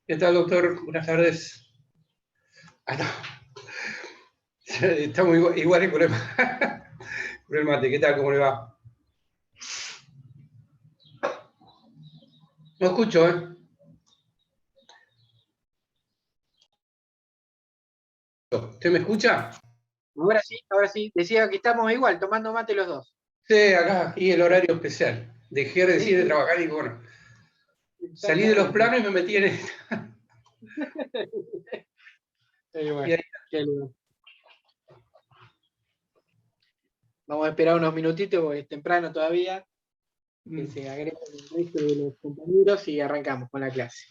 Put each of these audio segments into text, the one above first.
¿Qué tal, doctor? Buenas tardes. Ah, no. Estamos igual con con el mate. ¿Qué tal? ¿Cómo le va? No escucho, ¿eh? ¿Usted me escucha? Ahora sí, decía que estamos igual, tomando mate los dos. Sí, acá, aquí el horario especial. Dejé recién de Sí, trabajar y bueno, salí de los exactamente. planos y me metí en esto. Y ahí, Qué lindo. Vamos a esperar unos minutitos porque es temprano todavía, que se agreguen el resto de los compañeros y arrancamos con la clase.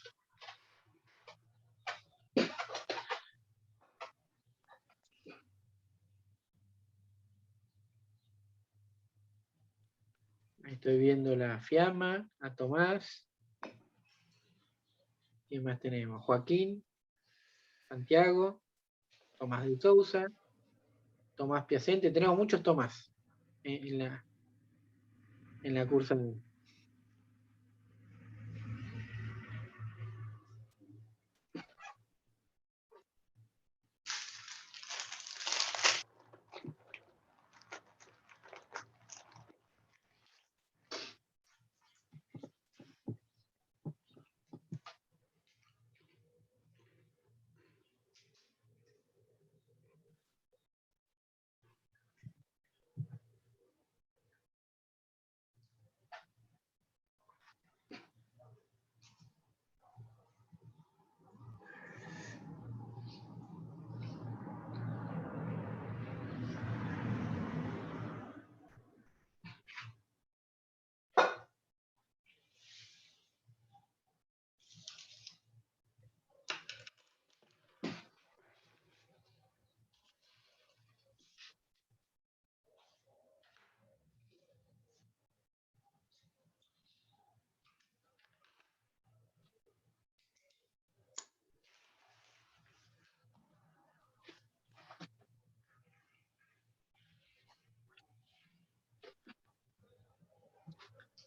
Ahí estoy viendo la Fiamma, a Tomás. ¿Quién más tenemos? Joaquín, Santiago, Tomás de Sousa, Tomás Piacente. Tenemos muchos Tomás en la cursa.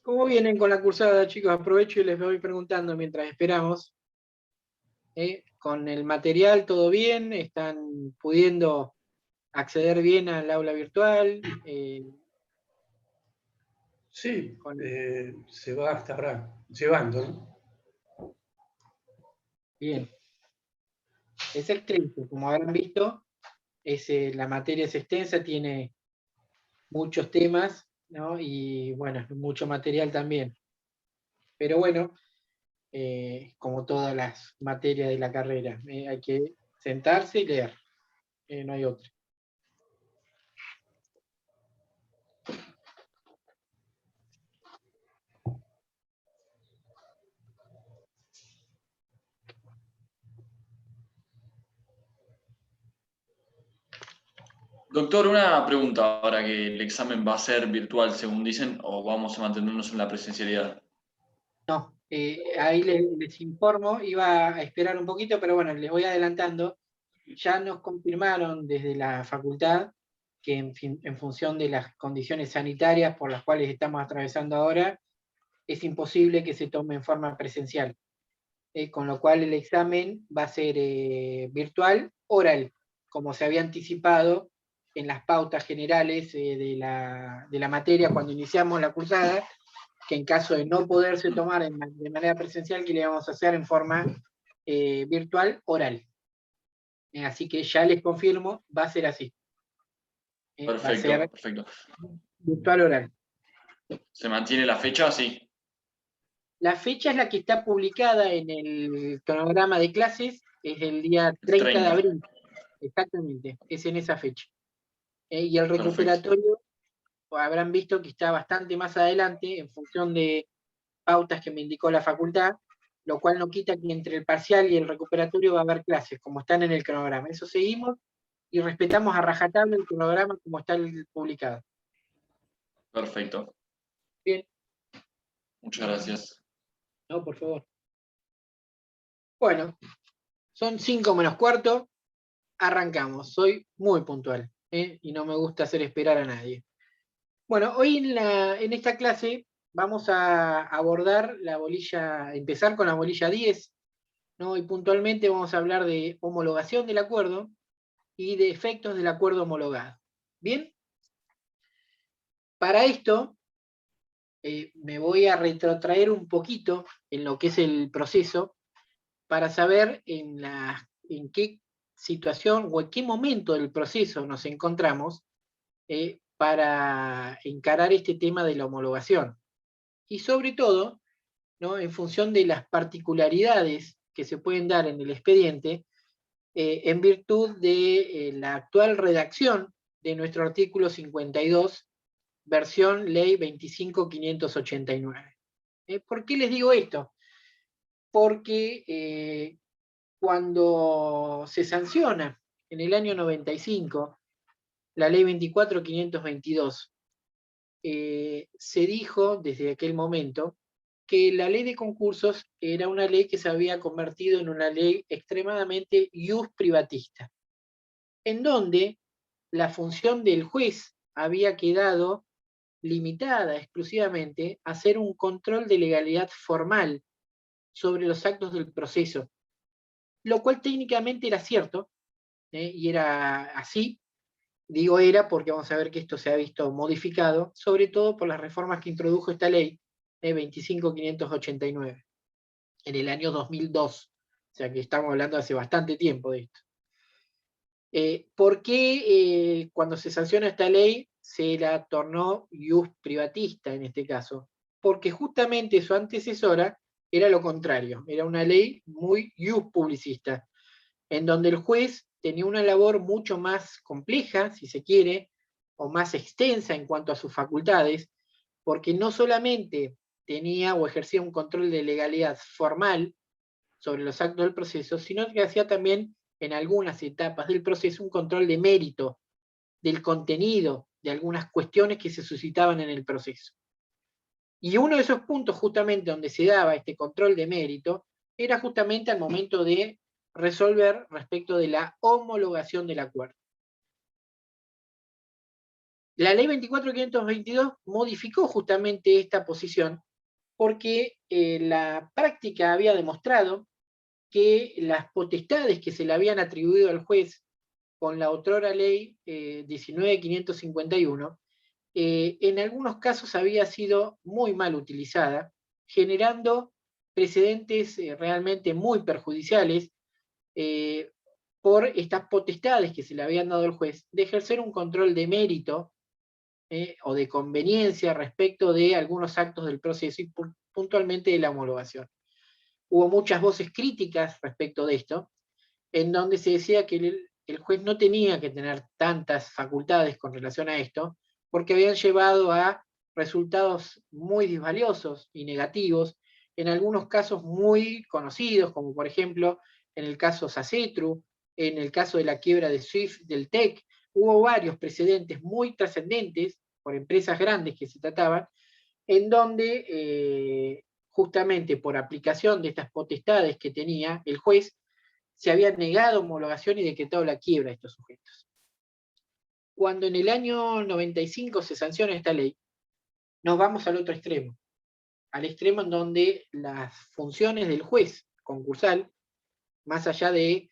¿Cómo vienen con la cursada, chicos? Aprovecho y les voy preguntando mientras esperamos. Con el material, ¿todo bien? ¿Están pudiendo acceder bien al aula virtual? sí, Con... se va a estar llevando, ¿no? Bien. Es extenso, como habrán visto, la materia es extensa, tiene muchos temas, ¿no? Y bueno, mucho material también. Pero bueno, como todas las materias de la carrera, hay que sentarse y leer, no hay otra. Doctor, una pregunta ahora que el examen va a ser virtual, según dicen, o vamos a mantenernos en la presencialidad. No, ahí les informo, iba a esperar un poquito, pero bueno, les voy adelantando. Ya nos confirmaron desde la facultad que en función de las condiciones sanitarias por las cuales estamos atravesando ahora, es imposible que se tome en forma presencial. Con lo cual el examen va a ser virtual, oral, como se había anticipado en las pautas generales de la materia cuando iniciamos la cursada, que en caso de no poderse tomar de manera presencial, que le vamos a hacer en forma virtual, oral. Así que ya les confirmo, va a ser así. Va a Perfecto, ser perfecto. virtual oral. ¿Se mantiene la fecha? Sí. La fecha es la que está publicada en el cronograma de clases, es el día El 30 de 30. abril. Exactamente, es en esa fecha. Y el Perfecto. recuperatorio, habrán visto que está bastante más adelante en función de pautas que me indicó la facultad, lo cual no quita que entre el parcial y el recuperatorio va a haber clases, como están en el cronograma. Eso seguimos y respetamos a rajatabla el cronograma como está publicado. Perfecto. Bien. Muchas gracias. No, por favor. Bueno, son 5 menos cuarto, arrancamos. Soy muy puntual, y no me gusta hacer esperar a nadie. Bueno, hoy en esta clase vamos a abordar la bolilla, empezar con la bolilla 10, ¿no? Y puntualmente vamos a hablar de homologación del acuerdo y de efectos del acuerdo homologado. ¿Bien? Para esto, me voy a retrotraer un poquito en lo que es el proceso para saber en qué situación o en qué momento del proceso nos encontramos para encarar este tema de la homologación. Y sobre todo, ¿no?, en función de las particularidades que se pueden dar en el expediente, en virtud de la actual redacción de nuestro artículo 52, versión ley 25.589. ¿Por qué les digo esto? Porque cuando se sanciona en el año 95 la ley 24.522, se dijo desde aquel momento que la ley de concursos era una ley que se había convertido en una ley extremadamente ius privatista, en donde la función del juez había quedado limitada exclusivamente a hacer un control de legalidad formal sobre los actos del proceso, lo cual técnicamente era cierto, y era así. Digo era porque vamos a ver que esto se ha visto modificado, sobre todo por las reformas que introdujo esta ley 25.589 en el año 2002. O sea que estamos hablando hace bastante tiempo de esto. ¿Por qué cuando se sanciona esta ley se la tornó ius privatista en este caso? Porque justamente su antecesora era lo contrario, era una ley muy ius publicista, en donde el juez tenía una labor mucho más compleja, si se quiere, o más extensa en cuanto a sus facultades, porque no solamente tenía o ejercía un control de legalidad formal sobre los actos del proceso, sino que hacía también en algunas etapas del proceso un control de mérito, del contenido, de algunas cuestiones que se suscitaban en el proceso. Y uno de esos puntos justamente donde se daba este control de mérito era justamente al momento de resolver respecto de la homologación del acuerdo. La ley 24.522 modificó justamente esta posición porque la práctica había demostrado que las potestades que se le habían atribuido al juez con la otrora ley 19.551, en algunos casos había sido muy mal utilizada, generando precedentes realmente muy perjudiciales por estas potestades que se le habían dado al juez de ejercer un control de mérito o de conveniencia respecto de algunos actos del proceso y puntualmente de la homologación. Hubo muchas voces críticas respecto de esto, en donde se decía que el juez no tenía que tener tantas facultades con relación a esto, porque habían llevado a resultados muy disvaliosos y negativos, en algunos casos muy conocidos, como por ejemplo en el caso Sacetru, en el caso de la quiebra de SWIFT del TEC. Hubo varios precedentes muy trascendentes por empresas grandes que se trataban, en donde justamente por aplicación de estas potestades que tenía el juez, se había negado homologación y decretado la quiebra de estos sujetos. Cuando en el año 95 se sanciona esta ley, nos vamos al otro extremo, al extremo en donde las funciones del juez concursal, más allá de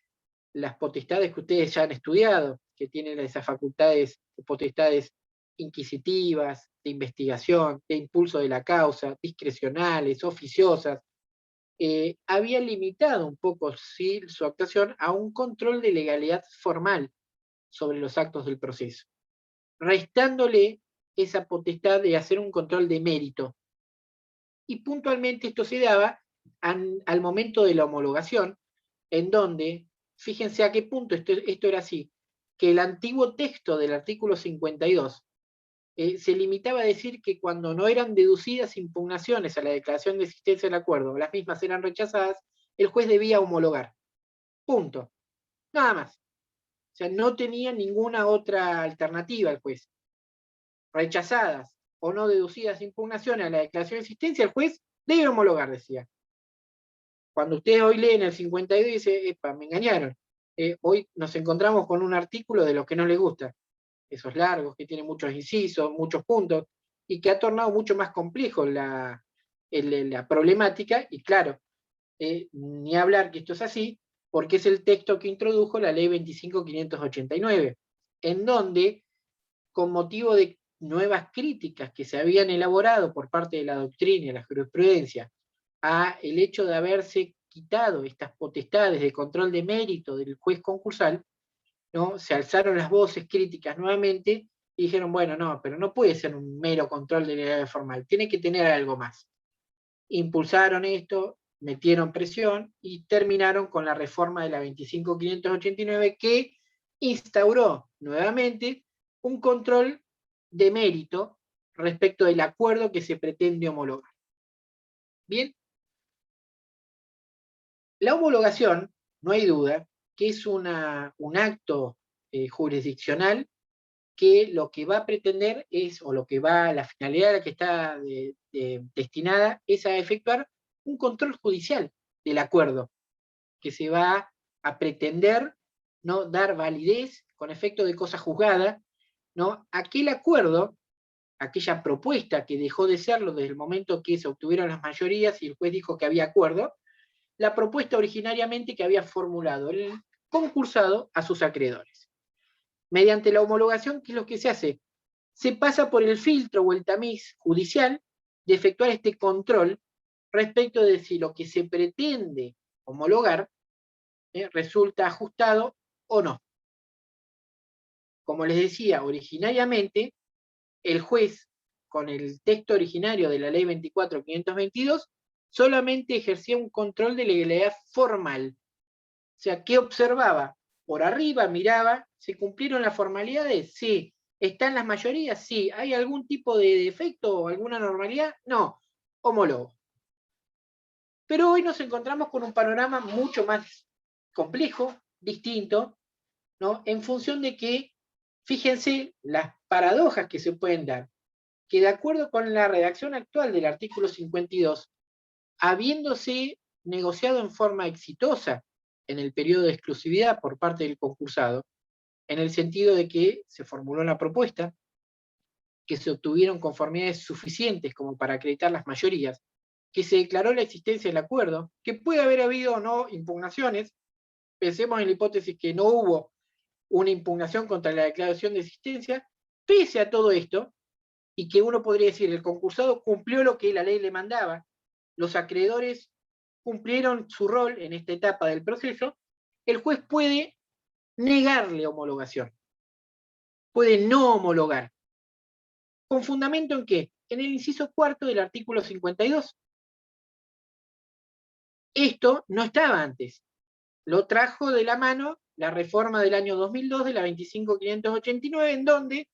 las potestades que ustedes ya han estudiado, que tienen esas facultades, potestades inquisitivas, de investigación, de impulso de la causa, discrecionales, oficiosas, había limitado un poco sí, su actuación a un control de legalidad formal sobre los actos del proceso, restándole esa potestad de hacer un control de mérito. Y puntualmente esto se daba al momento de la homologación, en donde, fíjense a qué punto esto era así, que el antiguo texto del artículo 52 se limitaba a decir que cuando no eran deducidas impugnaciones a la declaración de existencia del acuerdo, las mismas eran rechazadas, el juez debía homologar. Punto. Nada más. O sea, no tenía ninguna otra alternativa el juez. Rechazadas o no deducidas impugnaciones a la declaración de existencia, el juez debe homologar, decía. Cuando ustedes hoy leen el 52 y dicen, epa, me engañaron. Hoy nos encontramos con un artículo de los que no les gusta. Esos largos, que tienen muchos incisos, muchos puntos, y que ha tornado mucho más complejo la problemática, y claro, ni hablar que esto es así, porque es el texto que introdujo la ley 25.589, en donde, con motivo de nuevas críticas que se habían elaborado por parte de la doctrina y la jurisprudencia a el hecho de haberse quitado estas potestades de control de mérito del juez concursal, ¿no? Se alzaron las voces críticas nuevamente y dijeron, bueno, no, pero no puede ser un mero control de legalidad formal, tiene que tener algo más. Impulsaron esto, metieron presión y terminaron con la reforma de la 25.589 que instauró nuevamente un control de mérito respecto del acuerdo que se pretende homologar. Bien, la homologación, no hay duda, que es un acto jurisdiccional que lo que va a pretender es, o lo que va, la finalidad a la que está destinada es a efectuar un control judicial del acuerdo, que se va a pretender, ¿no?, dar validez con efecto de cosa juzgada, ¿no?, aquel acuerdo, aquella propuesta que dejó de serlo desde el momento que se obtuvieron las mayorías y el juez dijo que había acuerdo, la propuesta originariamente que había formulado el concursado a sus acreedores. Mediante la homologación, ¿qué es lo que se hace? Se pasa por el filtro o el tamiz judicial de efectuar este control respecto de si lo que se pretende homologar resulta ajustado o no. Como les decía, originariamente, el juez, con el texto originario de la ley 24.522, solamente ejercía un control de legalidad formal. O sea, ¿qué observaba? Por arriba miraba, ¿se cumplieron las formalidades? Sí. ¿Están las mayorías? Sí. ¿Hay algún tipo de defecto o alguna normalidad? No. Homólogo. Pero hoy nos encontramos con un panorama mucho más complejo, distinto, ¿no? En función de que, fíjense las paradojas que se pueden dar, que de acuerdo con la redacción actual del artículo 52, habiéndose negociado en forma exitosa en el periodo de exclusividad por parte del concursado, en el sentido de que se formuló una propuesta, que se obtuvieron conformidades suficientes como para acreditar las mayorías, que se declaró la existencia del acuerdo, que puede haber habido o no impugnaciones, pensemos en la hipótesis que no hubo una impugnación contra la declaración de existencia, pese a todo esto, y que uno podría decir, el concursado cumplió lo que la ley le mandaba, los acreedores cumplieron su rol en esta etapa del proceso, el juez puede negarle homologación, puede no homologar. ¿Con fundamento en qué? En el inciso cuarto del artículo 52. Esto no estaba antes. Lo trajo de la mano la reforma del año 2002 de la 25.589, en donde,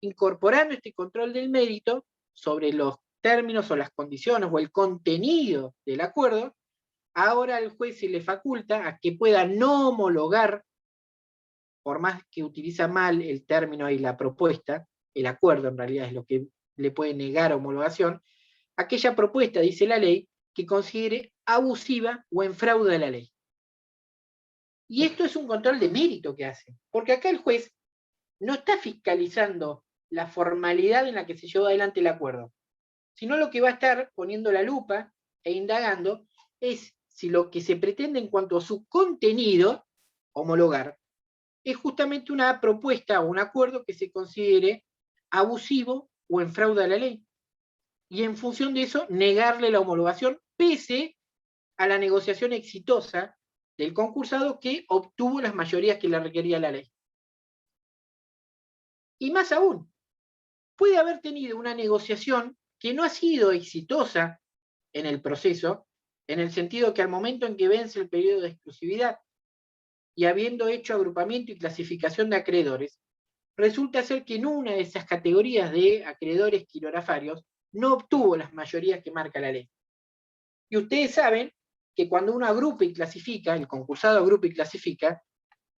incorporando este control del mérito sobre los términos o las condiciones o el contenido del acuerdo, ahora al juez se le faculta a que pueda no homologar, por más que utiliza mal el término y la propuesta, el acuerdo en realidad es lo que le puede negar homologación, aquella propuesta, dice la ley, que considere abusiva o en fraude a la ley. Y esto es un control de mérito que hace, porque acá el juez no está fiscalizando la formalidad en la que se llevó adelante el acuerdo, sino lo que va a estar poniendo la lupa e indagando es si lo que se pretende en cuanto a su contenido, homologar, es justamente una propuesta o un acuerdo que se considere abusivo o en fraude a la ley. Y en función de eso, negarle la homologación, pese a la negociación exitosa del concursado que obtuvo las mayorías que le requería la ley. Y más aún, puede haber tenido una negociación que no ha sido exitosa en el proceso, en el sentido que al momento en que vence el periodo de exclusividad y habiendo hecho agrupamiento y clasificación de acreedores, resulta ser que en una de esas categorías de acreedores quirografarios no obtuvo las mayorías que marca la ley. Y ustedes saben que cuando uno agrupa y clasifica, el concursado agrupa y clasifica,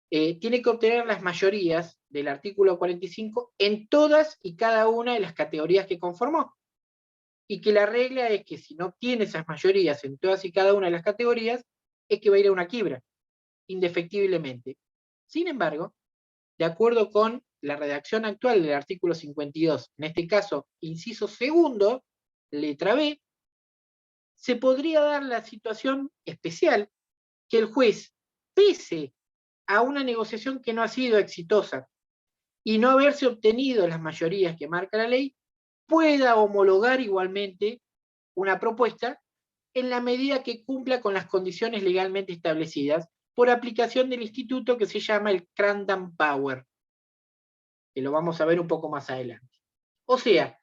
tiene que obtener las mayorías del artículo 45 en todas y cada una de las categorías que conformó. Y que la regla es que si no obtiene esas mayorías en todas y cada una de las categorías, es que va a ir a una quiebra, indefectiblemente. Sin embargo, de acuerdo con la redacción actual del artículo 52, en este caso, inciso segundo, letra B, se podría dar la situación especial que el juez, pese a una negociación que no ha sido exitosa y no haberse obtenido las mayorías que marca la ley, pueda homologar igualmente una propuesta en la medida que cumpla con las condiciones legalmente establecidas por aplicación del instituto que se llama el Cramdown Power, que lo vamos a ver un poco más adelante. O sea,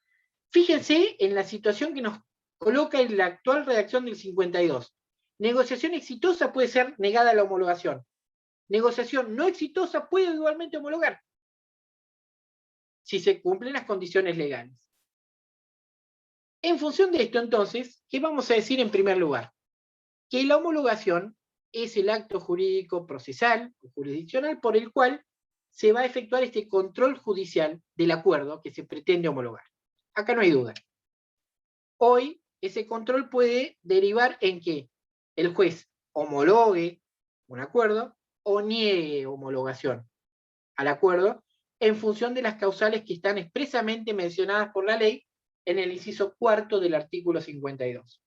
fíjense en la situación que nos coloca en la actual redacción del 52. Negociación exitosa puede ser negada la homologación. Negociación no exitosa puede igualmente homologar, si se cumplen las condiciones legales. En función de esto, entonces, ¿qué vamos a decir en primer lugar? Que la homologación es el acto jurídico procesal o jurisdiccional por el cual se va a efectuar este control judicial del acuerdo que se pretende homologar. Acá no hay duda. Hoy, ese control puede derivar en que el juez homologue un acuerdo o niegue homologación al acuerdo en función de las causales que están expresamente mencionadas por la ley en el inciso cuarto del artículo 52.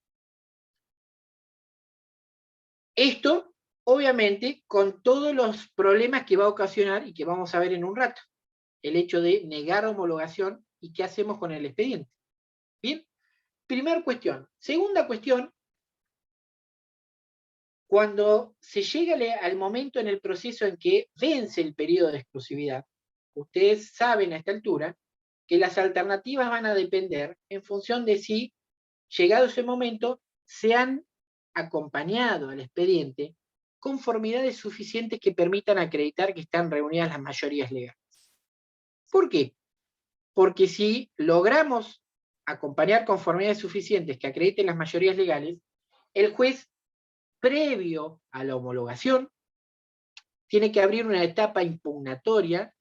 Esto, obviamente, con todos los problemas que va a ocasionar y que vamos a ver en un rato. El hecho de negar homologación y qué hacemos con el expediente. Bien, primera cuestión. Segunda cuestión, cuando se llega al momento en el proceso en que vence el periodo de exclusividad, ustedes saben a esta altura que las alternativas van a depender en función de si, llegado ese momento, se han acompañado al expediente conformidades suficientes que permitan acreditar que están reunidas las mayorías legales. ¿Por qué? Porque si logramos acompañar conformidades suficientes que acrediten las mayorías legales, el juez, previo a la homologación, tiene que abrir una etapa impugnatoria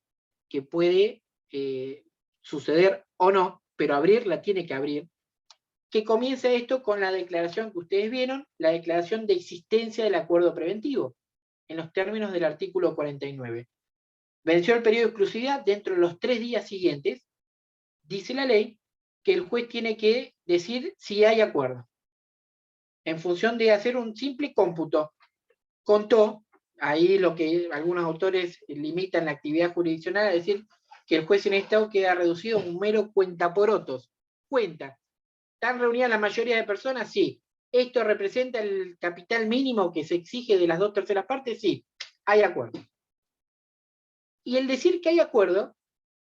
que puede suceder o no, pero abrirla tiene que abrir, que comienza esto con la declaración que ustedes vieron, la declaración de existencia del acuerdo preventivo, en los términos del artículo 49. Venció el periodo de exclusividad dentro de los 3 días siguientes, dice la ley, que el juez tiene que decir si hay acuerdo. En función de hacer un simple cómputo. Contó, ahí lo que algunos autores limitan la actividad jurisdiccional, a decir que el juez en estado queda reducido a un mero cuentaporotos. Cuenta. ¿Están reunidas la mayoría de personas? Sí. ¿Esto representa el capital mínimo que se exige de las 2/3 partes? Sí. Hay acuerdo. Y el decir que hay acuerdo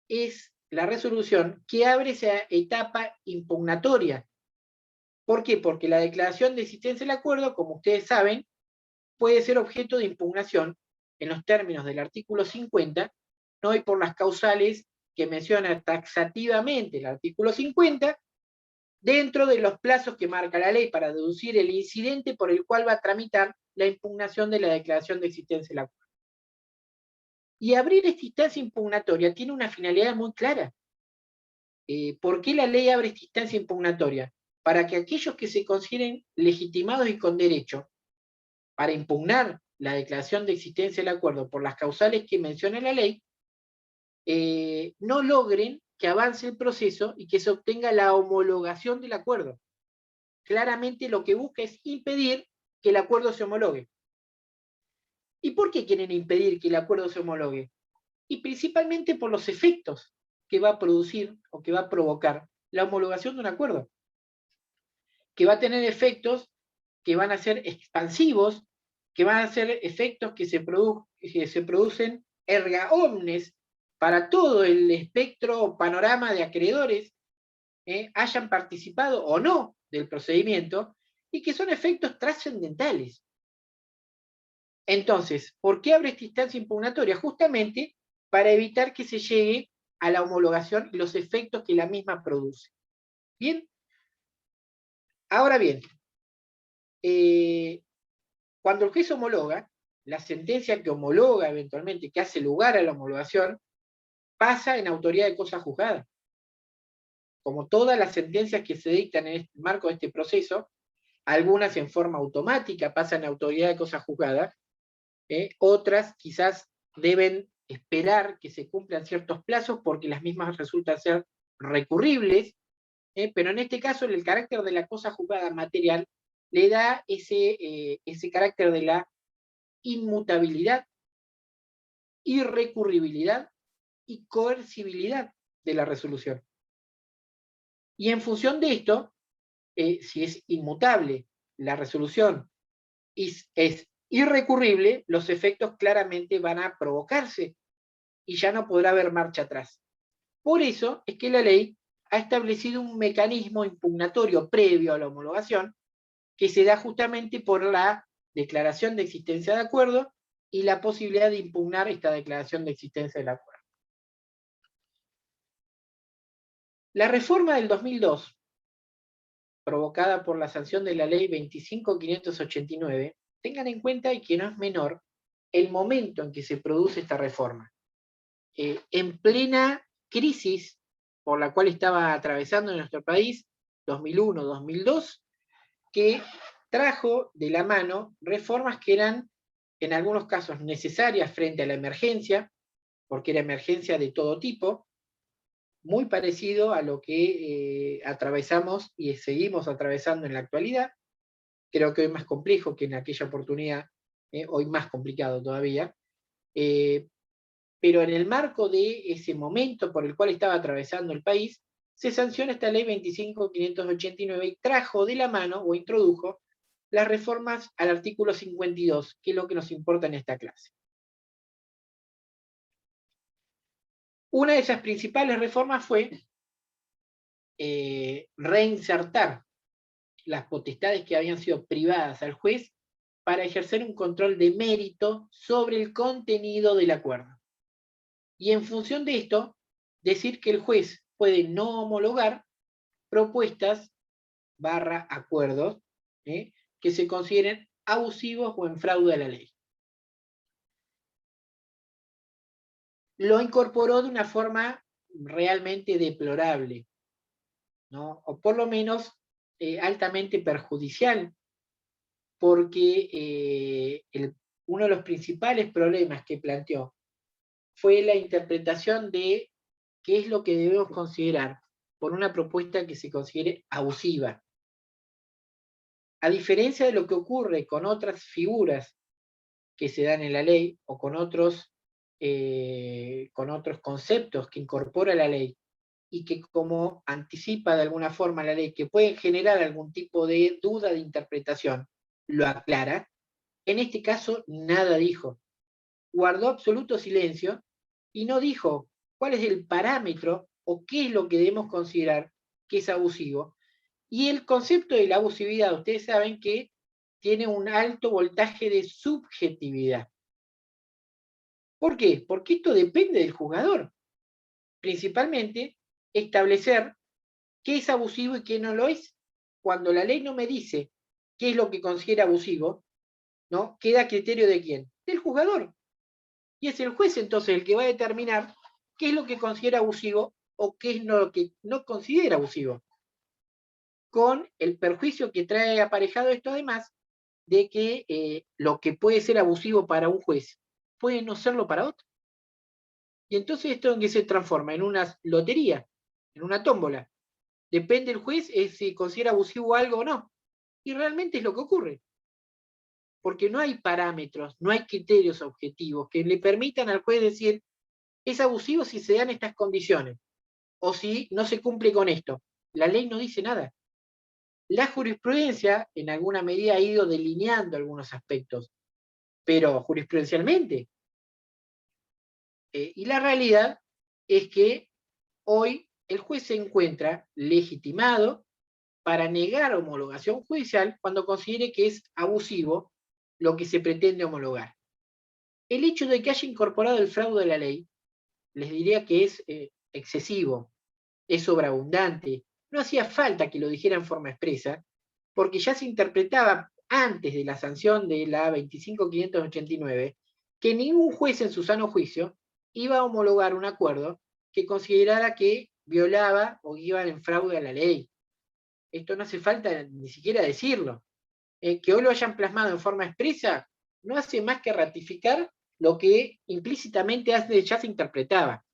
es la resolución que abre esa etapa impugnatoria. ¿Por qué? Porque la declaración de existencia del acuerdo, como ustedes saben, puede ser objeto de impugnación en los términos del artículo 50, ¿no? Y por las causales que menciona taxativamente el artículo 50, dentro de los plazos que marca la ley para deducir el incidente por el cual va a tramitar la impugnación de la declaración de existencia del acuerdo. Y abrir esta instancia impugnatoria tiene una finalidad muy clara. ¿Por qué la ley abre esta instancia impugnatoria? Para que aquellos que se consideren legitimados y con derecho para impugnar la declaración de existencia del acuerdo por las causales que menciona la ley, no logren que avance el proceso y que se obtenga la homologación del acuerdo. Claramente lo que busca es impedir que el acuerdo se homologue. ¿Y por qué quieren impedir que el acuerdo se homologue? Y principalmente por los efectos que va a producir o que va a provocar la homologación de un acuerdo. Que va a tener efectos que van a ser expansivos, que van a ser efectos que se producen erga omnes para todo el espectro o panorama de acreedores, hayan participado o no del procedimiento, y que son efectos trascendentales. Entonces, ¿por qué abre esta instancia impugnatoria? Justamente para evitar que se llegue a la homologación y los efectos que la misma produce. ¿Bien? Ahora bien, cuando el juez homologa, la sentencia que homologa eventualmente, que hace lugar a la homologación, pasa en autoridad de cosa juzgada. Como todas las sentencias que se dictan en el marco de este proceso, algunas en forma automática pasan a autoridad de cosa juzgada, otras quizás deben esperar que se cumplan ciertos plazos porque las mismas resultan ser recurribles, pero en este caso el carácter de la cosa juzgada material le da ese carácter de la inmutabilidad, irrecurribilidad y coercibilidad de la resolución. Y en función de esto, si es inmutable la resolución y es irrecurrible, los efectos claramente van a provocarse y ya no podrá haber marcha atrás. Por eso es que la ley ha establecido un mecanismo impugnatorio previo a la homologación que se da justamente por la declaración de existencia de acuerdo y la posibilidad de impugnar esta declaración de existencia del acuerdo. La reforma del 2002, provocada por la sanción de la ley 25.589, tengan en cuenta, y que no es menor, el momento en que se produce esta reforma. En plena crisis por la cual estaba atravesando nuestro país, 2001-2002, que trajo de la mano reformas que eran, en algunos casos, necesarias frente a la emergencia, porque era emergencia de todo tipo, muy parecido a lo que atravesamos y seguimos atravesando en la actualidad. Creo que hoy más complejo que en aquella oportunidad, hoy más complicado todavía, pero en el marco de ese momento por el cual estaba atravesando el país, se sanciona esta ley 25.589 y trajo de la mano, o introdujo, las reformas al artículo 52, que es lo que nos importa en esta clase. Una de esas principales reformas fue reinsertar las potestades que habían sido privadas al juez para ejercer un control de mérito sobre el contenido del acuerdo. Y en función de esto, decir que el juez puede no homologar propuestas / acuerdos que se consideren abusivos o en fraude a la ley. Lo incorporó de una forma realmente deplorable, ¿no? O por lo menos altamente perjudicial, porque uno de los principales problemas que planteó fue la interpretación de qué es lo que debemos considerar por una propuesta que se considere abusiva. A diferencia de lo que ocurre con otras figuras que se dan en la ley o con otros conceptos que incorpora la ley y que, como anticipa de alguna forma la ley, que pueden generar algún tipo de duda de interpretación, lo aclara. En este caso nada dijo. Guardó absoluto silencio y no dijo cuál es el parámetro o qué es lo que debemos considerar que es abusivo. Y el concepto de la abusividad, ustedes saben que tiene un alto voltaje de subjetividad. ¿Por qué? Porque esto depende del jugador. Principalmente, establecer qué es abusivo y qué no lo es. Cuando la ley no me dice qué es lo que considera abusivo, ¿no? ¿Queda a criterio de quién? Del jugador. Y es el juez entonces el que va a determinar qué es lo que considera abusivo o qué es lo que no considera abusivo. Con el perjuicio que trae aparejado esto, además, de que lo que puede ser abusivo para un juez puede no serlo para otro. Y entonces esto en qué se transforma, en una lotería, en una tómbola. Depende el juez si considera abusivo algo o no. Y realmente es lo que ocurre. Porque no hay parámetros, no hay criterios objetivos que le permitan al juez decir, es abusivo si se dan estas condiciones, o si no se cumple con esto. La ley no dice nada. La jurisprudencia, en alguna medida, ha ido delineando algunos aspectos, pero jurisprudencialmente. Y la realidad es que hoy el juez se encuentra legitimado para negar homologación judicial cuando considere que es abusivo lo que se pretende homologar. El hecho de que haya incorporado el fraude a la ley, les diría que es excesivo, es sobreabundante. No hacía falta que lo dijera en forma expresa, porque ya se interpretaba antes de la sanción de la 25.589 que ningún juez en su sano juicio iba a homologar un acuerdo que considerara que violaba o iba en fraude a la ley. Esto no hace falta ni siquiera decirlo. Que hoy lo hayan plasmado en forma expresa no hace más que ratificar lo que implícitamente ya se interpretaba.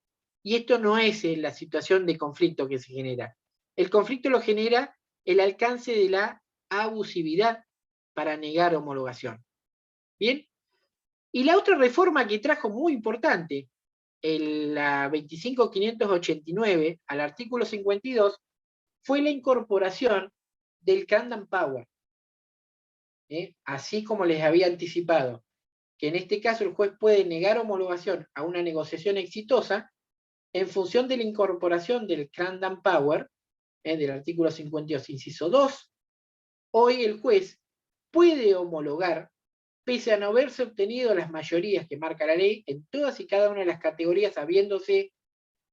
Y esto no es la situación de conflicto que se genera. El conflicto lo genera el alcance de la abusividad para negar homologación. ¿Bien? Y la otra reforma que trajo muy importante, la 25.589 al artículo 52, fue la incorporación del Candam Power. Así como les había anticipado, que en este caso el juez puede negar homologación a una negociación exitosa en función de la incorporación del Candam Power, del artículo 52, inciso 2, hoy el juez puede homologar, pese a no haberse obtenido las mayorías que marca la ley, en todas y cada una de las categorías, habiéndose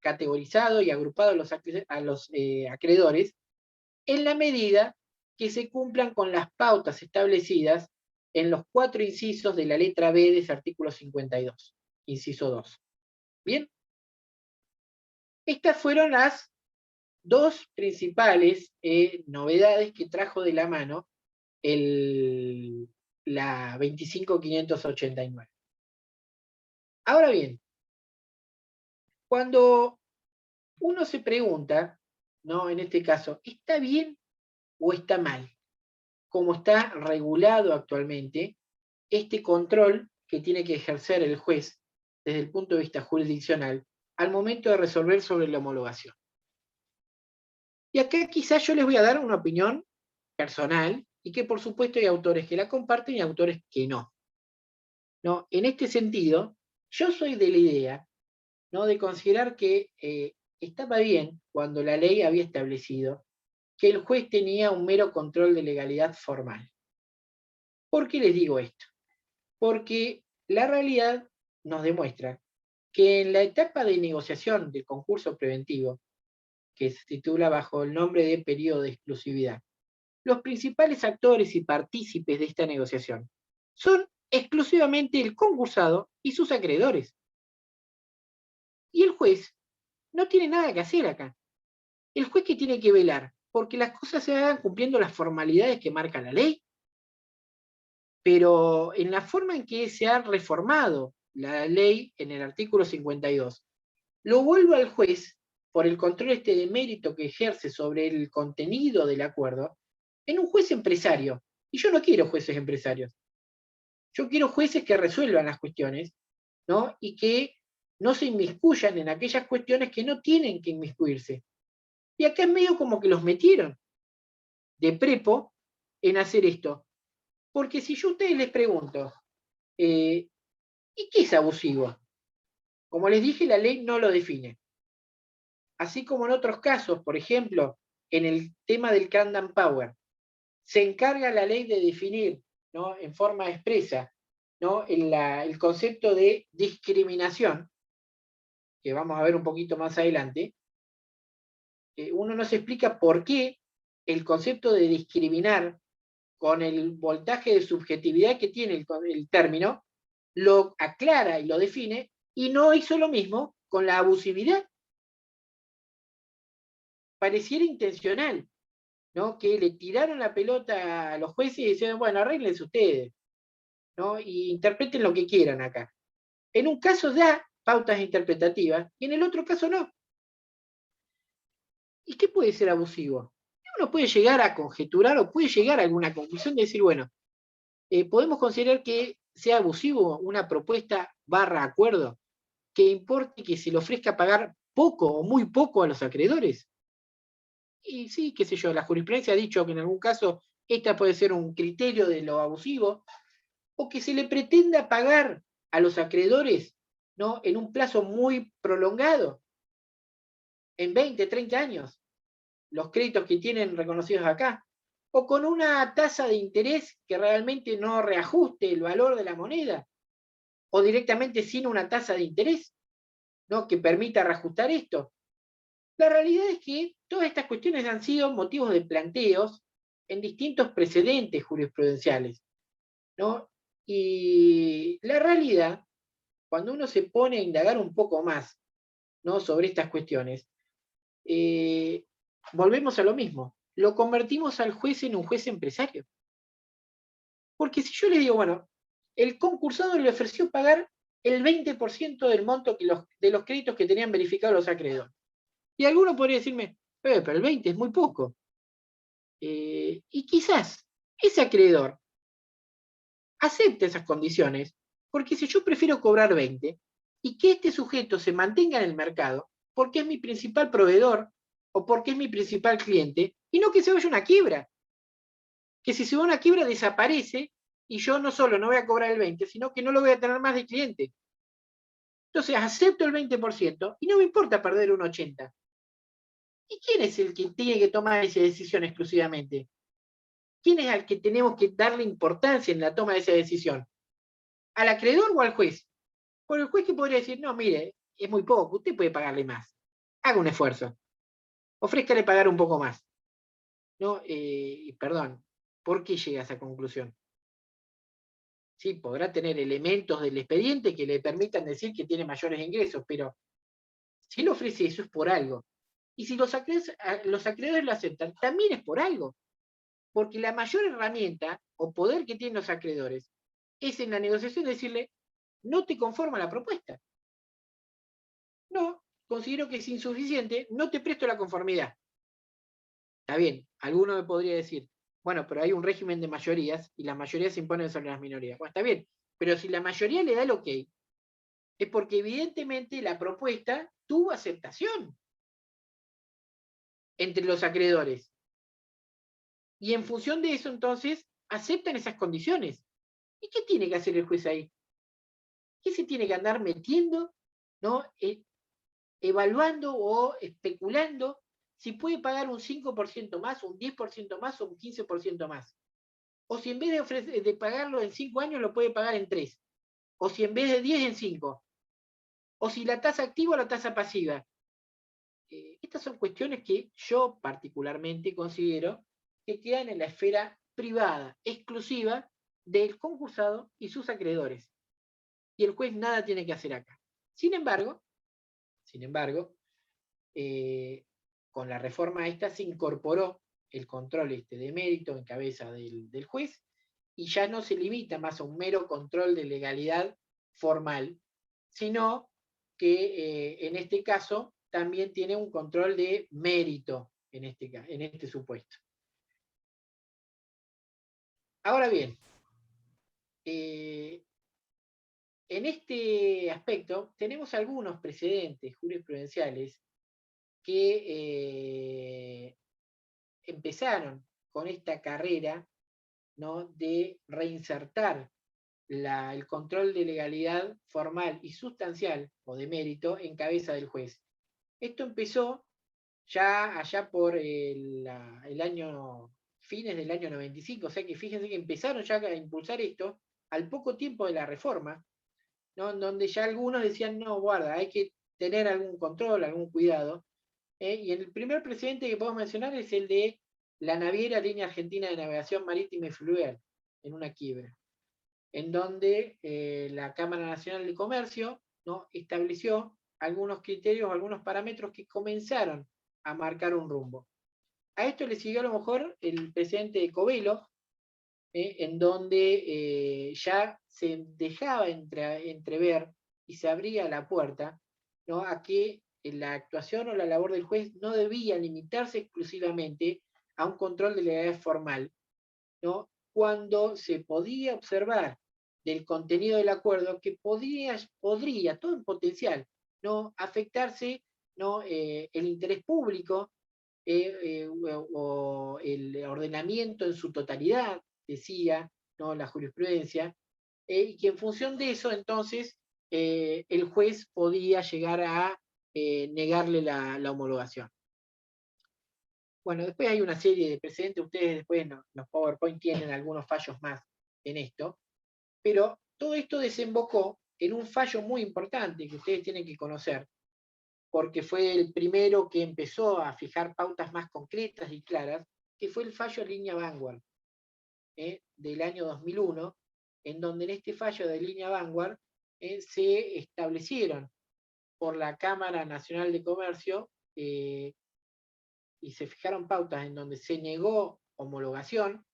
categorizado y agrupado a los acreedores, en la medida que se cumplan con las pautas establecidas en los 4 incisos de la letra B de ese artículo 52, inciso 2. ¿Bien? Estas fueron las 2 principales novedades que trajo de la mano la 25.589. Ahora bien, cuando uno se pregunta, ¿no? En este caso, ¿está bien o está mal? Como está regulado actualmente este control que tiene que ejercer el juez desde el punto de vista jurisdiccional al momento de resolver sobre la homologación. Y acá quizás yo les voy a dar una opinión personal y que por supuesto hay autores que la comparten y autores que no. ¿No? En este sentido, yo soy de la idea, ¿no?, de considerar que estaba bien cuando la ley había establecido que el juez tenía un mero control de legalidad formal. ¿Por qué les digo esto? Porque la realidad nos demuestra que en la etapa de negociación del concurso preventivo, que se titula bajo el nombre de periodo de exclusividad, los principales actores y partícipes de esta negociación son exclusivamente el concursado y sus acreedores. Y el juez no tiene nada que hacer acá. El juez que tiene que velar porque las cosas se hagan cumpliendo las formalidades que marca la ley. Pero en la forma en que se ha reformado la ley en el artículo 52, lo vuelve al juez, por el control de mérito que ejerce sobre el contenido del acuerdo, en un juez empresario. Y yo no quiero jueces empresarios. Yo quiero jueces que resuelvan las cuestiones, ¿no? Y que no se inmiscuyan en aquellas cuestiones que no tienen que inmiscuirse. Y acá es medio como que los metieron de prepo en hacer esto. Porque si yo a ustedes les pregunto, ¿y qué es abusivo? Como les dije, la ley no lo define. Así como en otros casos, por ejemplo, en el tema del Candam Power, se encarga la ley de definir, ¿no?, en forma expresa, ¿no?, el concepto de discriminación, que vamos a ver un poquito más adelante. Uno no se explica por qué el concepto de discriminar, con el voltaje de subjetividad que tiene el término, lo aclara y lo define, y no hizo lo mismo con la abusividad. Pareciera intencional, ¿no?, que le tiraron la pelota a los jueces y decían, bueno, arréglense ustedes, ¿no?, y interpreten lo que quieran acá. En un caso da pautas interpretativas y en el otro caso no. ¿Y qué puede ser abusivo? Uno puede llegar a conjeturar o puede llegar a alguna conclusión de decir, bueno, podemos considerar que sea abusivo una propuesta / acuerdo que importe que se le ofrezca pagar poco o muy poco a los acreedores. Y sí, qué sé yo, la jurisprudencia ha dicho que en algún caso esta puede ser un criterio de lo abusivo, o que se le pretenda pagar a los acreedores, ¿no?, en un plazo muy prolongado, en 20, 30 años, los créditos que tienen reconocidos acá, o con una tasa de interés que realmente no reajuste el valor de la moneda, o directamente sin una tasa de interés, ¿no?, que permita reajustar esto. La realidad es que todas estas cuestiones han sido motivos de planteos en distintos precedentes jurisprudenciales, ¿no? Y la realidad, cuando uno se pone a indagar un poco más, ¿no?, sobre estas cuestiones, volvemos a lo mismo. Lo convertimos al juez en un juez empresario. Porque si yo le digo, bueno, el concursado le ofreció pagar el 20% del monto de los créditos que tenían verificados los acreedores. Y alguno podría decirme, pero el 20 es muy poco. Y quizás ese acreedor acepta esas condiciones, porque si yo prefiero cobrar 20 y que este sujeto se mantenga en el mercado, porque es mi principal proveedor o porque es mi principal cliente, y no que se vaya a una quiebra. Que si se va a una quiebra desaparece y yo no solo no voy a cobrar el 20, sino que no lo voy a tener más de cliente. Entonces acepto el 20% y no me importa perder un 80%. ¿Y quién es el que tiene que tomar esa decisión exclusivamente? ¿Quién es al que tenemos que darle importancia en la toma de esa decisión? ¿Al acreedor o al juez? Por el juez que podría decir, no, mire, es muy poco, usted puede pagarle más. Haga un esfuerzo. Ofrézcale pagar un poco más. ¿No? Perdón, ¿por qué llega a esa conclusión? Sí, podrá tener elementos del expediente que le permitan decir que tiene mayores ingresos, pero si él ofrece eso es por algo. Y si los acreedores lo aceptan, también es por algo. Porque la mayor herramienta o poder que tienen los acreedores es en la negociación decirle, no te conforma la propuesta. No, considero que es insuficiente, no te presto la conformidad. Está bien, alguno me podría decir, bueno, pero hay un régimen de mayorías y las mayorías se imponen sobre las minorías. Bueno, está bien, pero si la mayoría le da el ok, es porque evidentemente la propuesta tuvo aceptación entre los acreedores. Y en función de eso, entonces, aceptan esas condiciones. ¿Y qué tiene que hacer el juez ahí? ¿Qué se tiene que andar metiendo, ¿no? Evaluando o especulando si puede pagar un 5% más, un 10% más o un 15% más? O si en vez de pagarlo en 5 años lo puede pagar en 3. O si en vez de 10 en 5. O si la tasa activa o la tasa pasiva. Estas son cuestiones que yo particularmente considero que quedan en la esfera privada, exclusiva del concursado y sus acreedores. Y el juez nada tiene que hacer acá. Sin embargo, con la reforma esta se incorporó el control de mérito en cabeza del juez y ya no se limita más a un mero control de legalidad formal, sino que en este caso también tiene un control de mérito en este supuesto. Ahora bien, en este aspecto tenemos algunos precedentes jurisprudenciales que empezaron con esta carrera, ¿no?, de reinsertar el control de legalidad formal y sustancial o de mérito en cabeza del juez. Esto empezó ya allá por el año, fines del año 95, o sea que fíjense que empezaron ya a impulsar esto al poco tiempo de la reforma, ¿no?, en donde ya algunos decían, no, guarda, hay que tener algún control, algún cuidado. Y el primer precedente que podemos mencionar es el de la naviera Línea Argentina de Navegación Marítima y Fluvial, en una quiebra, en donde la Cámara Nacional de Comercio, ¿no?, estableció algunos criterios, algunos parámetros que comenzaron a marcar un rumbo. A esto le siguió a lo mejor el precedente de Covelo, en donde ya se dejaba entrever y se abría la puerta, ¿no?, a que la actuación o la labor del juez no debía limitarse exclusivamente a un control de legalidad formal, ¿no?, cuando se podía observar del contenido del acuerdo que podría todo en potencial, ¿no?, afectarse, ¿no?, el interés público o el ordenamiento en su totalidad, decía, ¿no?, la jurisprudencia, y que en función de eso, entonces, el juez podía llegar a negarle la homologación. Bueno, después hay una serie de precedentes, ustedes después en los PowerPoint tienen algunos fallos más en esto, pero todo esto desembocó en un fallo muy importante que ustedes tienen que conocer, porque fue el primero que empezó a fijar pautas más concretas y claras, que fue el fallo Línea Vanguard, del año 2001, en donde en este fallo de Línea Vanguard se establecieron por la Cámara Nacional de Comercio y se fijaron pautas en donde se negó homologación,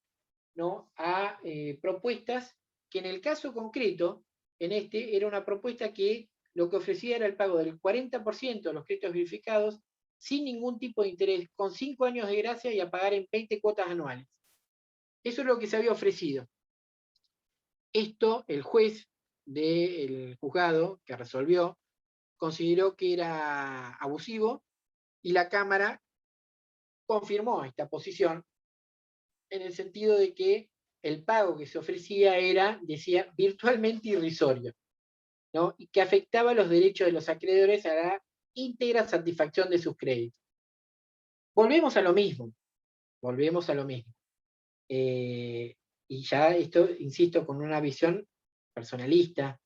¿no?, a propuestas que en el caso concreto, en este, era una propuesta que lo que ofrecía era el pago del 40% de los créditos verificados sin ningún tipo de interés, con 5 años de gracia y a pagar en 20 cuotas anuales. Eso es lo que se había ofrecido. Esto, el juez del juzgado que resolvió, consideró que era abusivo y la Cámara confirmó esta posición en el sentido de que el pago que se ofrecía era, decía, virtualmente irrisorio, ¿no? Y que afectaba los derechos de los acreedores a la íntegra satisfacción de sus créditos. Volvemos a lo mismo, volvemos a lo mismo. Y ya esto, insisto, con una visión personalista,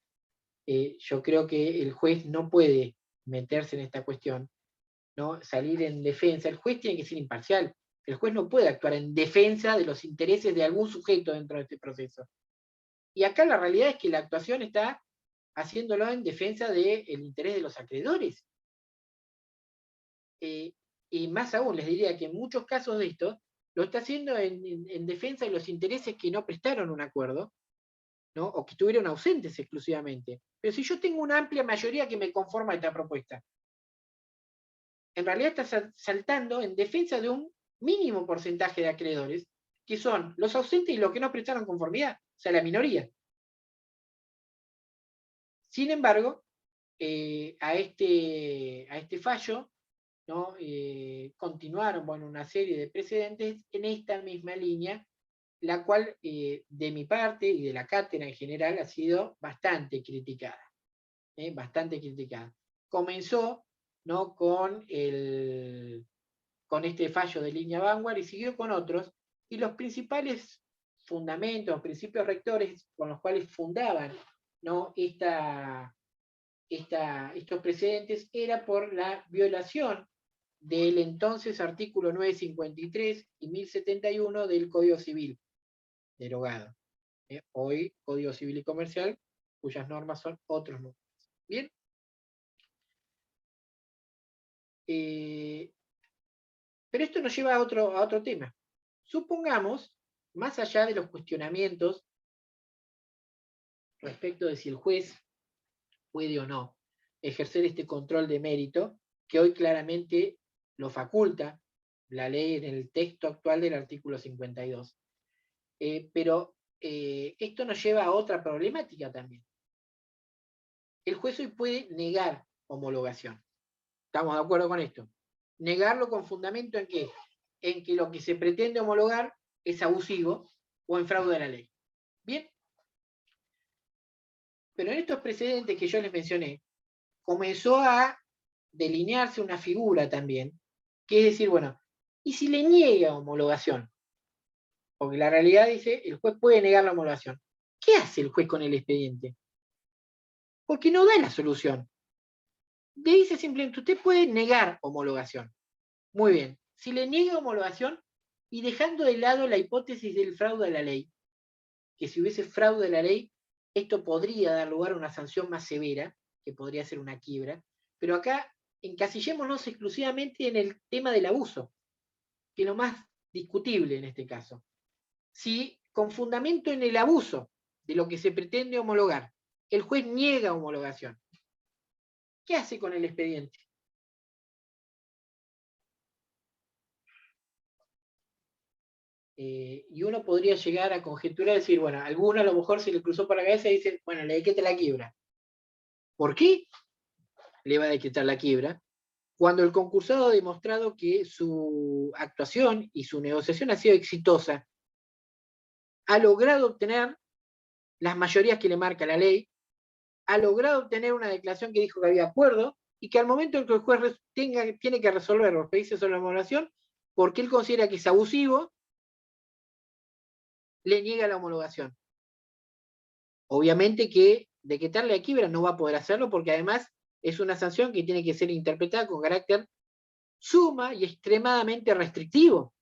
yo creo que el juez no puede meterse en esta cuestión, ¿no? Salir en defensa. El juez tiene que ser imparcial. El juez no puede actuar en defensa de los intereses de algún sujeto dentro de este proceso. Y acá la realidad es que la actuación está haciéndolo en defensa del interés de los acreedores. Y más aún, les diría que en muchos casos de esto, lo está haciendo en defensa de los intereses que no prestaron un acuerdo, ¿no? O que estuvieron ausentes exclusivamente. Pero si yo tengo una amplia mayoría que me conforma esta propuesta, en realidad está saltando en defensa de un mínimo porcentaje de acreedores, que son los ausentes y los que no prestaron conformidad, o sea, la minoría. Sin embargo, a este fallo, ¿no? Continuaron, bueno, una serie de precedentes en esta misma línea, la cual, de mi parte y de la cátedra en general, ha sido bastante criticada. Bastante criticada. Comenzó, ¿no? con este fallo de línea Vanguard y siguió con otros, y los principales fundamentos, principios rectores con los cuales fundaban, ¿no? estos precedentes era por la violación del entonces artículo 953 y 1071 del Código Civil, derogado. Hoy Código Civil y Comercial, cuyas normas son otros números. Bien. Pero esto nos lleva a otro tema. Supongamos, más allá de los cuestionamientos respecto de si el juez puede o no ejercer este control de mérito, que hoy claramente lo faculta la ley en el texto actual del artículo 52. Pero esto nos lleva a otra problemática también. El juez hoy puede negar homologación. ¿Estamos de acuerdo con esto? Negarlo con fundamento en qué? En que lo que se pretende homologar es abusivo o en fraude a la ley. Bien. Pero en estos precedentes que yo les mencioné, comenzó a delinearse una figura también, que es decir, bueno, ¿y si le niega homologación? Porque la realidad dice, el juez puede negar la homologación. ¿Qué hace el juez con el expediente? Porque no da la solución. Le dice simplemente, usted puede negar homologación. Muy bien. Si le niega homologación, y dejando de lado la hipótesis del fraude a la ley, que si hubiese fraude a la ley, esto podría dar lugar a una sanción más severa, que podría ser una quiebra, pero acá encasillémonos exclusivamente en el tema del abuso, que es lo más discutible en este caso. Si con fundamento en el abuso de lo que se pretende homologar, el juez niega homologación, ¿qué hace con el expediente? Y uno podría llegar a conjeturar y decir, bueno, a alguno a lo mejor se le cruzó por la cabeza y dice, bueno, le decreta la quiebra. ¿Por qué le va a decretar la quiebra? Cuando el concursado ha demostrado que su actuación y su negociación ha sido exitosa, ha logrado obtener las mayorías que le marca la ley, ha logrado obtener una declaración que dijo que había acuerdo, y que al momento en que el juez tiene que resolver los pedidos sobre la homologación, porque él considera que es abusivo, le niega la homologación. Obviamente que decretarle la quiebra no va a poder hacerlo, porque además es una sanción que tiene que ser interpretada con carácter suma y extremadamente restrictivo.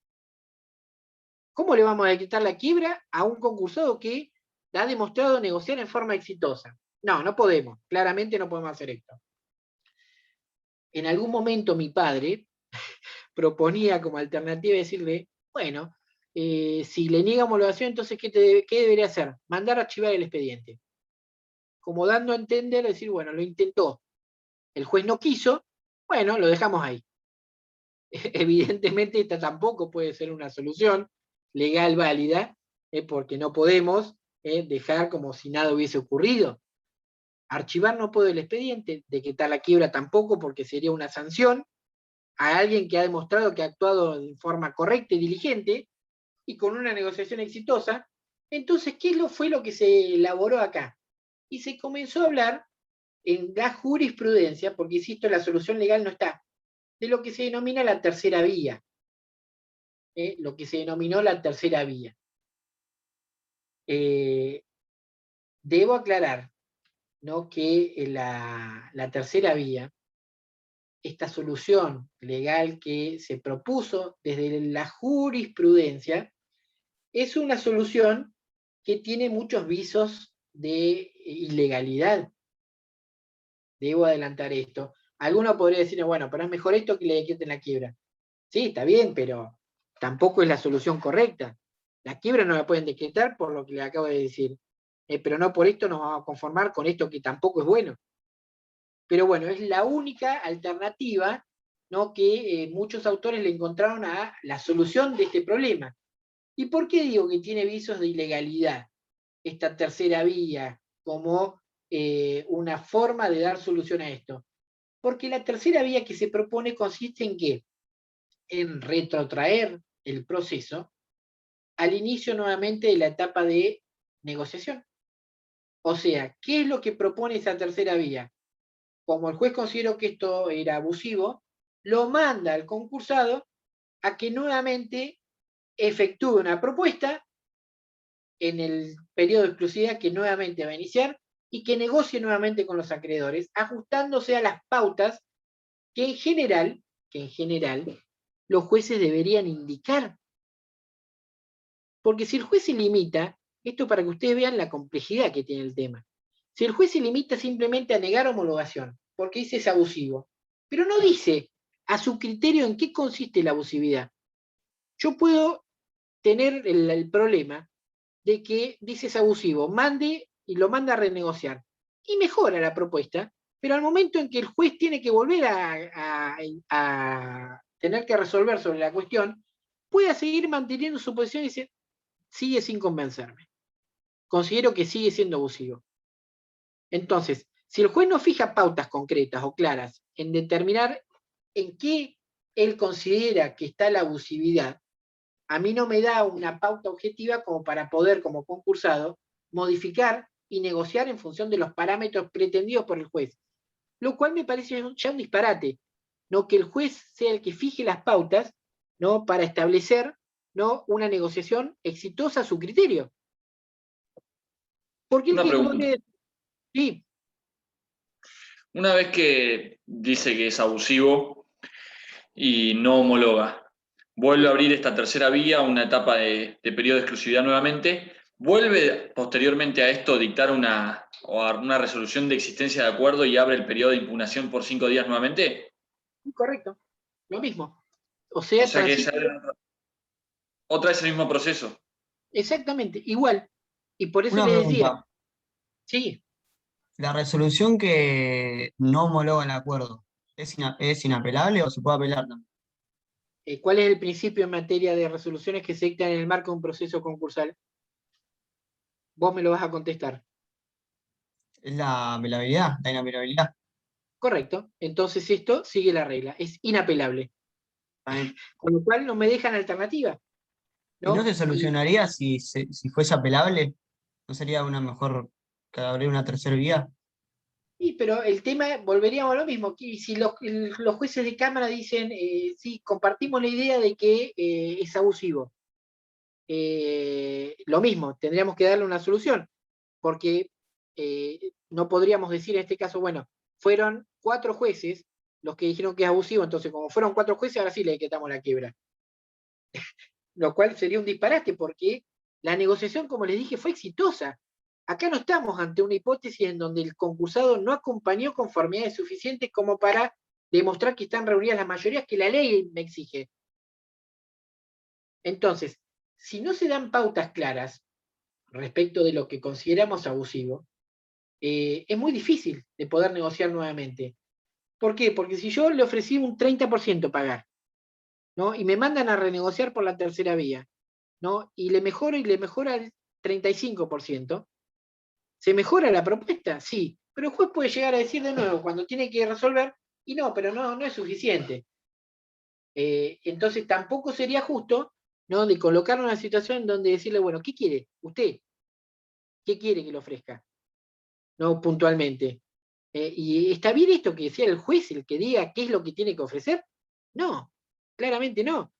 ¿Cómo le vamos a decretar la quiebra a un concursado que ha demostrado negociar en forma exitosa? No, no podemos. Claramente no podemos hacer esto. En algún momento mi padre proponía como alternativa decirle, bueno, si le niega homologación, entonces ¿qué debería hacer? Mandar a archivar el expediente. Como dando a entender, decir, bueno, lo intentó. El juez no quiso, bueno, lo dejamos ahí. Evidentemente esta tampoco puede ser una solución legal válida, porque no podemos dejar como si nada hubiese ocurrido. Archivar no puedo el expediente, decretar la quiebra tampoco, porque sería una sanción a alguien que ha demostrado que ha actuado de forma correcta y diligente, y con una negociación exitosa. Entonces, ¿qué fue lo que se elaboró acá? Y se comenzó a hablar en la jurisprudencia, porque insisto, la solución legal no está, de lo que se denomina la tercera vía. Lo que se denominó la tercera vía. Debo aclarar, ¿no?, que la tercera vía, esta solución legal que se propuso desde la jurisprudencia, es una solución que tiene muchos visos de ilegalidad. Debo adelantar esto. Alguno podría decir, bueno, pero es mejor esto que le decreten la quiebra. Sí, está bien, pero tampoco es la solución correcta. La quiebra no la pueden decretar por lo que le acabo de decir. Pero no por esto nos vamos a conformar con esto que tampoco es bueno. Pero bueno, es la única alternativa, ¿no?, que muchos autores le encontraron a la solución de este problema. ¿Y por qué digo que tiene visos de ilegalidad esta tercera vía como una forma de dar solución a esto? Porque la tercera vía que se propone consiste en ¿qué? En retrotraer el proceso al inicio nuevamente de la etapa de negociación. O sea, ¿qué es lo que propone esa tercera vía? Como el juez consideró que esto era abusivo, lo manda al concursado a que nuevamente efectúe una propuesta en el periodo de exclusividad que nuevamente va a iniciar y que negocie nuevamente con los acreedores, ajustándose a las pautas que en general los jueces deberían indicar. Porque si el juez se limita, esto para que ustedes vean la complejidad que tiene el tema, si el juez se limita simplemente a negar homologación, porque dice es abusivo, pero no dice a su criterio en qué consiste la abusividad. Yo puedo tener el problema de que dice es abusivo, mande y lo manda a renegociar, y mejora la propuesta, pero al momento en que el juez tiene que volver a tener que resolver sobre la cuestión, pueda seguir manteniendo su posición y decir, sigue sin convencerme. Considero que sigue siendo abusivo. Entonces, si el juez no fija pautas concretas o claras en determinar en qué él considera que está la abusividad, a mí no me da una pauta objetiva como para poder, como concursado, modificar y negociar en función de los parámetros pretendidos por el juez. Lo cual me parece ya un disparate, ¿no?, que el juez sea el que fije las pautas, ¿no?, para establecer, ¿no?, una negociación exitosa a su criterio. Porque Una pregunta. Sí. Una vez que dice que es abusivo y no homologa, vuelve a abrir esta tercera vía, una etapa de periodo de exclusividad nuevamente, vuelve posteriormente a esto a dictar una resolución de existencia de acuerdo y abre el periodo de impugnación por 5 días nuevamente. Correcto, lo mismo. O sea que es otra vez el mismo proceso. Exactamente, igual. Y por eso Una le pregunta. decía, sí, ¿La resolución que no homologa el acuerdo es inapelable o se puede apelar también? ¿cuál es el principio en materia de resoluciones que se dictan en el marco de un proceso concursal? Vos me lo vas a contestar. Es la apelabilidad, la inapelabilidad. Correcto. Entonces esto sigue la regla, es inapelable. Con lo cual no me dejan alternativa, ¿Y no ¿no? se solucionaría si fuese apelable? ¿No sería una mejor que abrir una tercera vía? Sí, pero el tema, volveríamos a lo mismo, que si los jueces de Cámara dicen, sí, compartimos la idea de que es abusivo, lo mismo, tendríamos que darle una solución, porque no podríamos decir en este caso, bueno, fueron 4 jueces los que dijeron que es abusivo, entonces como fueron 4 jueces, ahora sí le decretamos la quiebra. Lo cual sería un disparate, porque la negociación, como les dije, fue exitosa. Acá no estamos ante una hipótesis en donde el concursado no acompañó conformidades suficientes como para demostrar que están reunidas las mayorías que la ley me exige. Entonces, si no se dan pautas claras respecto de lo que consideramos abusivo, es muy difícil de poder negociar nuevamente. ¿Por qué? Porque si yo le ofrecí un 30% pagar, ¿no?, y me mandan a renegociar por la tercera vía, ¿no?, y le mejora 35%. ¿Se mejora la propuesta? Sí, pero el juez puede llegar a decir de nuevo, cuando tiene que resolver, y no, pero no es suficiente. Entonces tampoco sería justo, ¿no?, de colocarlo en una situación donde decirle, bueno, ¿qué quiere usted? ¿Qué quiere que le ofrezca? ¿No? Puntualmente. ¿Y está bien esto que sea el juez el que diga qué es lo que tiene que ofrecer? No, claramente no.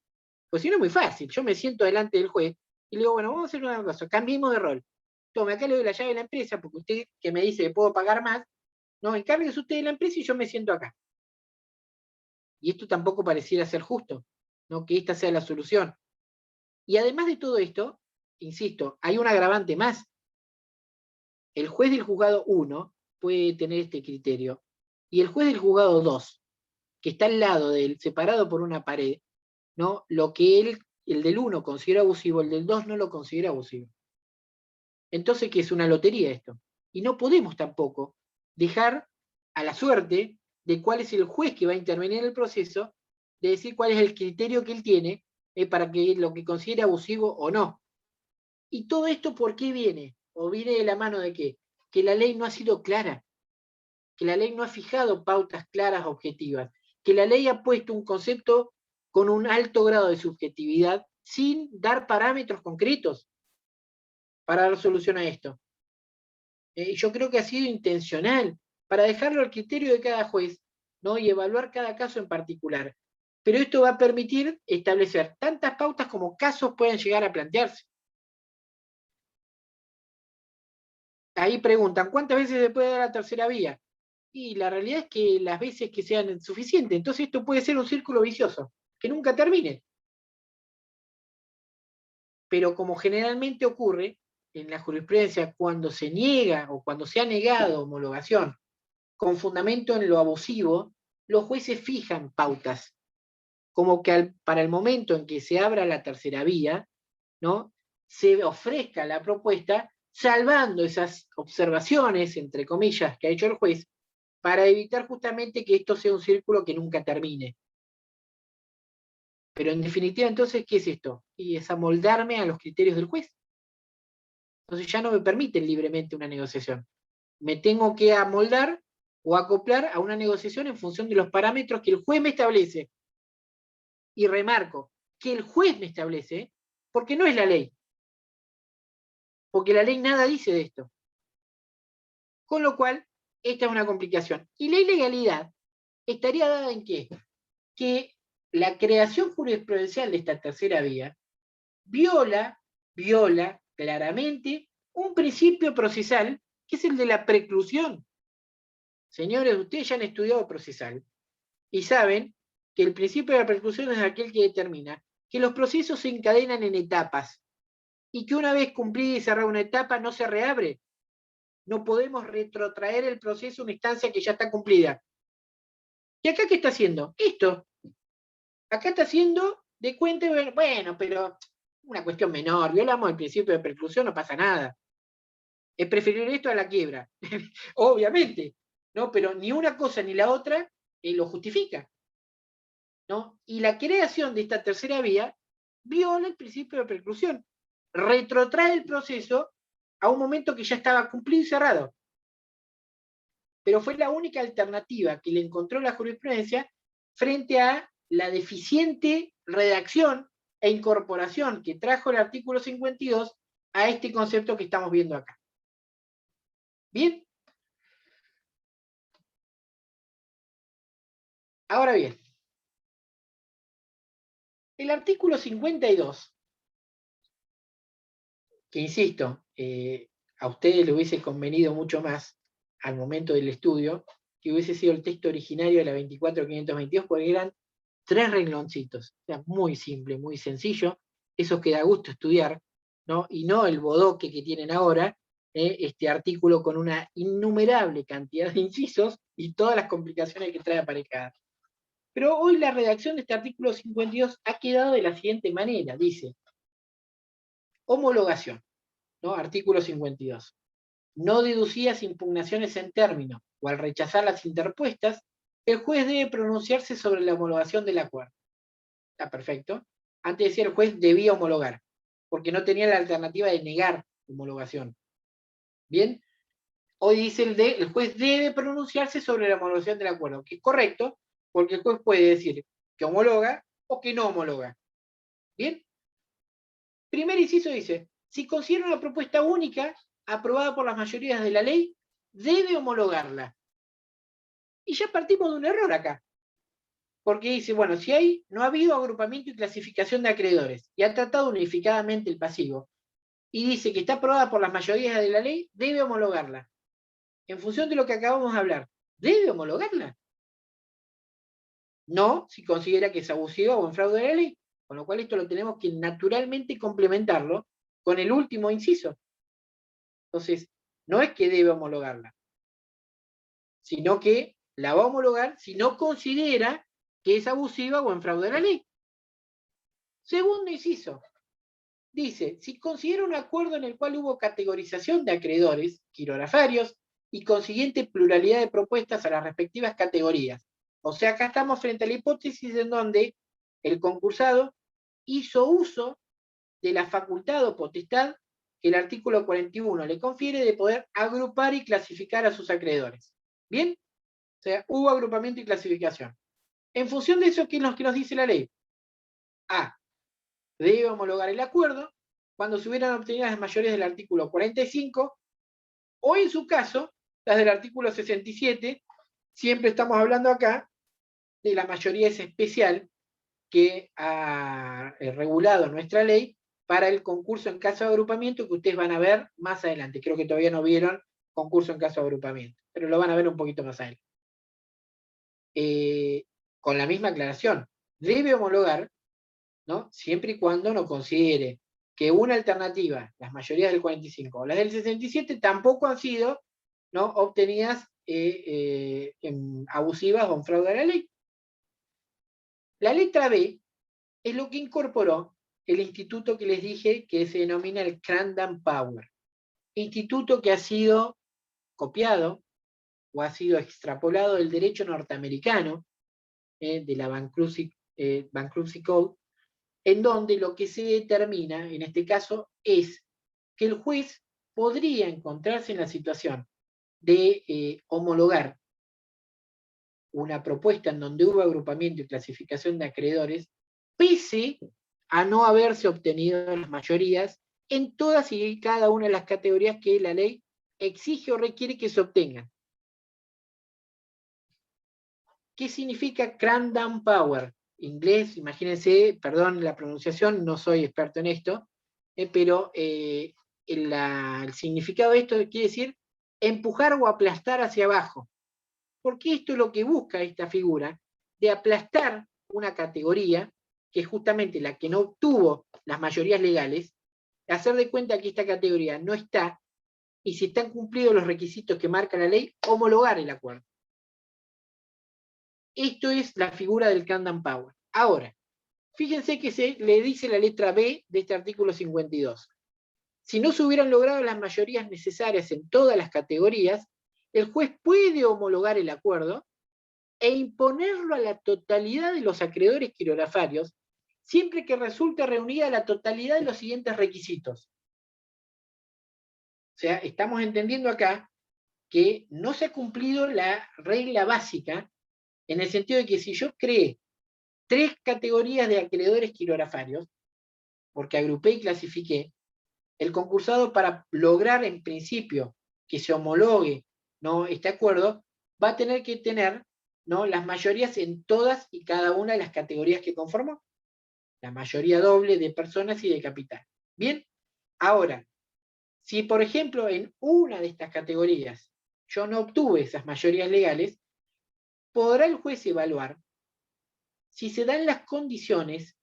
Pues si no es muy fácil, yo me siento delante del juez y le digo, bueno, vamos a hacer una cosa, cambiemos de rol. Tome, acá le doy la llave de la empresa, porque usted que me dice que puedo pagar más, no, encárguese usted de la empresa y yo me siento acá. Y esto tampoco pareciera ser justo, ¿no?, que esta sea la solución. Y además de todo esto, insisto, hay un agravante más. El juez del juzgado 1 puede tener este criterio, y el juez del juzgado 2, que está al lado del, separado por una pared, ¿no?, lo que el del 1 considera abusivo, el del 2 no lo considera abusivo. Entonces, ¿qué es una lotería esto? Y no podemos tampoco dejar a la suerte de cuál es el juez que va a intervenir en el proceso, de decir cuál es el criterio que él tiene para que lo que considere abusivo o no. ¿Y todo esto por qué viene? ¿O viene de la mano de qué? Que la ley no ha sido clara, que la ley no ha fijado pautas claras, objetivas, que la ley ha puesto un concepto con un alto grado de subjetividad sin dar parámetros concretos para dar solución a esto. Yo creo que ha sido intencional, para dejarlo al criterio de cada juez, ¿no?, y evaluar cada caso en particular. Pero esto va a permitir establecer tantas pautas como casos puedan llegar a plantearse. Ahí preguntan, ¿cuántas veces se puede dar la tercera vía? Y la realidad es que las veces que sean suficientes. Entonces esto puede ser un círculo vicioso, que nunca termine. Pero como generalmente ocurre en la jurisprudencia, cuando se niega o cuando se ha negado homologación con fundamento en lo abusivo, los jueces fijan pautas, como que para el momento en que se abra la tercera vía, ¿no?, se ofrezca la propuesta salvando esas observaciones, entre comillas, que ha hecho el juez, para evitar justamente que esto sea un círculo que nunca termine. Pero en definitiva, entonces, ¿qué es esto? Y es amoldarme a los criterios del juez. Entonces ya no me permiten libremente una negociación. Me tengo que amoldar o acoplar a una negociación en función de los parámetros que el juez me establece. Y remarco, que el juez me establece, porque no es la ley. Porque la ley nada dice de esto. Con lo cual, esta es una complicación. Y la ilegalidad estaría dada en qué? Que la creación jurisprudencial de esta tercera vía viola claramente un principio procesal, que es el de la preclusión. Señores, ustedes ya han estudiado procesal y saben que el principio de la preclusión es aquel que determina que los procesos se encadenan en etapas y que una vez cumplida y cerrada una etapa no se reabre. No podemos retrotraer el proceso a una instancia que ya está cumplida. ¿Y acá qué está haciendo? Esto. Acá está haciendo de cuenta, bueno, pero una cuestión menor, violamos el principio de preclusión, no pasa nada. Es preferible esto a la quiebra. Obviamente, ¿no? Pero ni una cosa ni la otra lo justifica, ¿no? Y la creación de esta tercera vía viola el principio de preclusión. Retrotrae el proceso a un momento que ya estaba cumplido y cerrado. Pero fue la única alternativa que le encontró la jurisprudencia frente a la deficiente redacción e incorporación que trajo el artículo 52 a este concepto que estamos viendo acá. ¿Bien? Ahora bien, el artículo 52, que insisto, a ustedes les hubiese convenido mucho más al momento del estudio, que hubiese sido el texto originario de la 24.522, porque eran 3 rengloncitos. O sea, muy simple, muy sencillo, eso que da gusto estudiar, ¿no? Y no el bodoque que tienen ahora, este artículo con una innumerable cantidad de incisos y todas las complicaciones que trae aparejadas. Pero hoy la redacción de este artículo 52 ha quedado de la siguiente manera, dice, homologación, ¿no? Artículo 52. No deducidas impugnaciones en término, o al rechazar las interpuestas, el juez debe pronunciarse sobre la homologación del acuerdo. Está perfecto. Antes decía el juez debía homologar, porque no tenía la alternativa de negar homologación. Bien, hoy dice el juez debe pronunciarse sobre la homologación del acuerdo, que es correcto, porque el juez puede decir que homologa o que no homologa. Bien, primer inciso dice, si considera una propuesta única aprobada por las mayorías de la ley, debe homologarla. Y ya partimos de un error acá. Porque dice, bueno, si no ha habido agrupamiento y clasificación de acreedores y ha tratado unificadamente el pasivo, y dice que está aprobada por las mayorías de la ley, debe homologarla. En función de lo que acabamos de hablar, ¿debe homologarla? No, si considera que es abusiva o en fraude de la ley. Con lo cual esto lo tenemos que naturalmente complementarlo con el último inciso. Entonces, no es que debe homologarla, sino que la va a homologar si no considera que es abusiva o en fraude de la ley. Segundo inciso, dice, si considera un acuerdo en el cual hubo categorización de acreedores, quirografarios, y consiguiente pluralidad de propuestas a las respectivas categorías. O sea, acá estamos frente a la hipótesis en donde el concursado hizo uso de la facultad o potestad que el artículo 41 le confiere de poder agrupar y clasificar a sus acreedores. ¿Bien? O sea, hubo agrupamiento y clasificación. En función de eso, ¿qué es lo que nos dice la ley? A. Debe homologar el acuerdo cuando se hubieran obtenido las mayorías del artículo 45 o, en su caso, las del artículo 67. Siempre estamos hablando acá de la mayoría especial que ha regulado nuestra ley para el concurso en caso de agrupamiento, que ustedes van a ver más adelante. Creo que todavía no vieron concurso en caso de agrupamiento, pero lo van a ver un poquito más adelante. Con la misma aclaración, debe homologar, ¿no? Siempre y cuando no considere que una alternativa, las mayorías del 45 o las del 67, tampoco han sido, ¿no?, obtenidas abusivas o en fraude a la ley. La letra B es lo que incorporó el instituto que les dije que se denomina el Crandall Power. Instituto que ha sido copiado o ha sido extrapolado del derecho norteamericano, de la Bankruptcy Code, en donde lo que se determina, en este caso, es que el juez podría encontrarse en la situación de homologar una propuesta en donde hubo agrupamiento y clasificación de acreedores, pese a no haberse obtenido las mayorías en todas y cada una de las categorías que la ley exige o requiere que se obtengan. ¿Qué significa Crandall Power? Inglés, imagínense, perdón la pronunciación, no soy experto en esto, pero el significado de esto quiere decir empujar o aplastar hacia abajo. Porque esto es lo que busca esta figura, de aplastar una categoría, que es justamente la que no obtuvo las mayorías legales, hacer de cuenta que esta categoría no está, y si están cumplidos los requisitos que marca la ley, homologar el acuerdo. Esto es la figura del Crandall Power. Ahora, fíjense que se le dice la letra B de este artículo 52. Si no se hubieran logrado las mayorías necesarias en todas las categorías, el juez puede homologar el acuerdo e imponerlo a la totalidad de los acreedores quirografarios, siempre que resulte reunida la totalidad de los siguientes requisitos. O sea, estamos entendiendo acá que no se ha cumplido la regla básica, en el sentido de que si yo creé 3 categorías de acreedores quirografarios, porque agrupé y clasifiqué, el concursado, para lograr en principio que se homologue, ¿no?, este acuerdo, va a tener que tener, ¿no?, las mayorías en todas y cada una de las categorías que conformó. La mayoría doble de personas y de capital. Bien, ahora, si por ejemplo en una de estas categorías yo no obtuve esas mayorías legales, podrá el juez evaluar si se dan las condiciones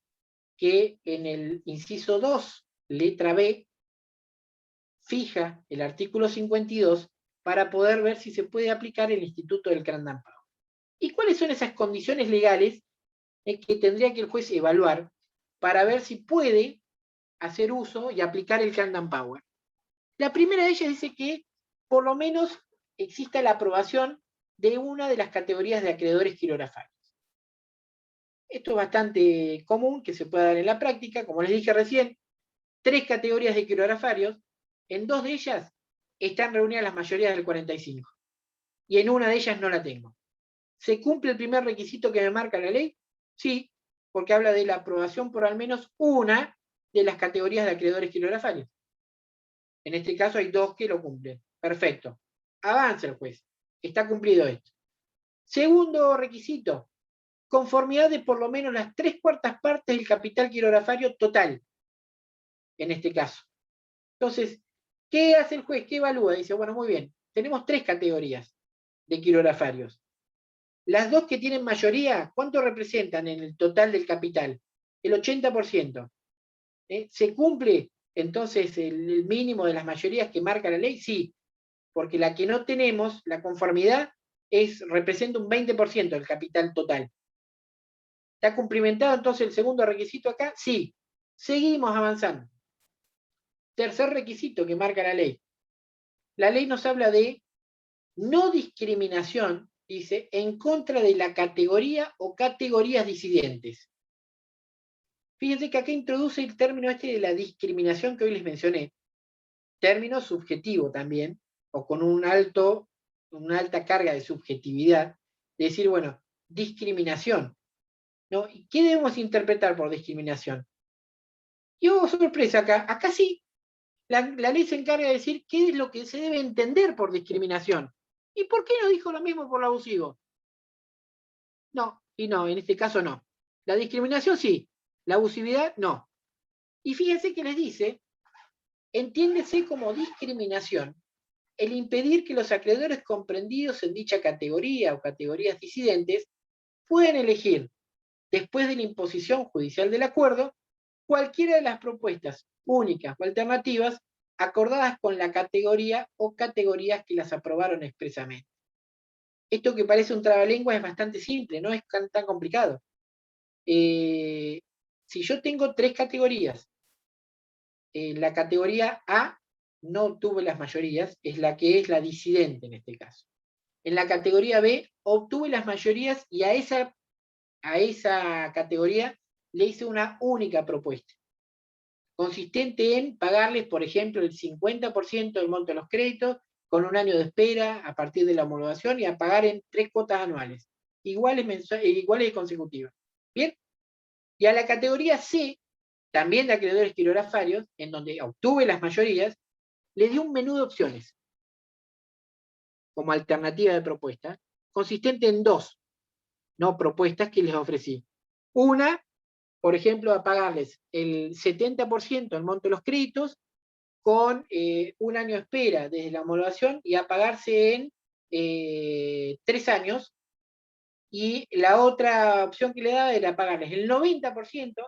que en el inciso 2, letra B, fija el artículo 52 para poder ver si se puede aplicar el instituto del Crandall Power. ¿Y cuáles son esas condiciones legales que tendría que el juez evaluar para ver si puede hacer uso y aplicar el Crandall Power? La primera de ellas dice que por lo menos exista la aprobación de una de las categorías de acreedores quirografarios. Esto es bastante común que se pueda dar en la práctica, como les dije recién, 3 categorías de quirografarios, En 2 de ellas están reunidas las mayorías del 45. Y en una de ellas no la tengo. ¿Se cumple el primer requisito que me marca la ley? Sí, porque habla de la aprobación por al menos una de las categorías de acreedores quirografarios. En este caso hay 2 que lo cumplen. Perfecto. Avanza el juez. Está cumplido esto. Segundo requisito, conformidad de por lo menos las 3/4 partes del capital quirografario total, en este caso. Entonces, ¿qué hace el juez? ¿Qué evalúa? Dice, bueno, muy bien, tenemos 3 categorías de quirografarios. Las 2 que tienen mayoría, ¿cuánto representan en el total del capital? El 80%. ¿Se cumple entonces el mínimo de las mayorías que marca la ley? Sí, porque la que no tenemos, la conformidad, representa un 20% del capital total. ¿Está cumplimentado entonces el segundo requisito acá? Sí. Seguimos avanzando. Tercer requisito que marca la ley. La ley nos habla de no discriminación, dice, en contra de la categoría o categorías disidentes. Fíjense que acá introduce el término este de la discriminación que hoy les mencioné. Término subjetivo también, o con una alta carga de subjetividad. De decir, bueno, discriminación. ¿No? ¿Y qué debemos interpretar por discriminación? Y hubo sorpresa acá. Acá sí, la ley se encarga de decir qué es lo que se debe entender por discriminación. ¿Y por qué no dijo lo mismo por lo abusivo? No, y no, en este caso no. La discriminación sí, la abusividad no. Y fíjense que les dice, entiéndese como discriminación el impedir que los acreedores comprendidos en dicha categoría o categorías disidentes puedan elegir, después de la imposición judicial del acuerdo, cualquiera de las propuestas únicas o alternativas acordadas con la categoría o categorías que las aprobaron expresamente. Esto que parece un trabalengua es bastante simple, no es tan complicado. Si yo tengo 3 categorías, la categoría A no obtuve las mayorías, es la que es la disidente en este caso. En la categoría B obtuve las mayorías y a esa categoría le hice una única propuesta, consistente en pagarles, por ejemplo, el 50% del monto de los créditos con un año de espera a partir de la homologación y a pagar en 3 cuotas anuales, iguales y consecutivas. ¿Bien? Y a la categoría C, también de acreedores quirografarios, en donde obtuve las mayorías, le di un menú de opciones como alternativa de propuesta, consistente en 2 propuestas que les ofrecí. Una, por ejemplo, a pagarles el 70% del monto de los créditos con un año de espera desde la homologación y a pagarse en 3 años. Y la otra opción que le daba era pagarles el 90%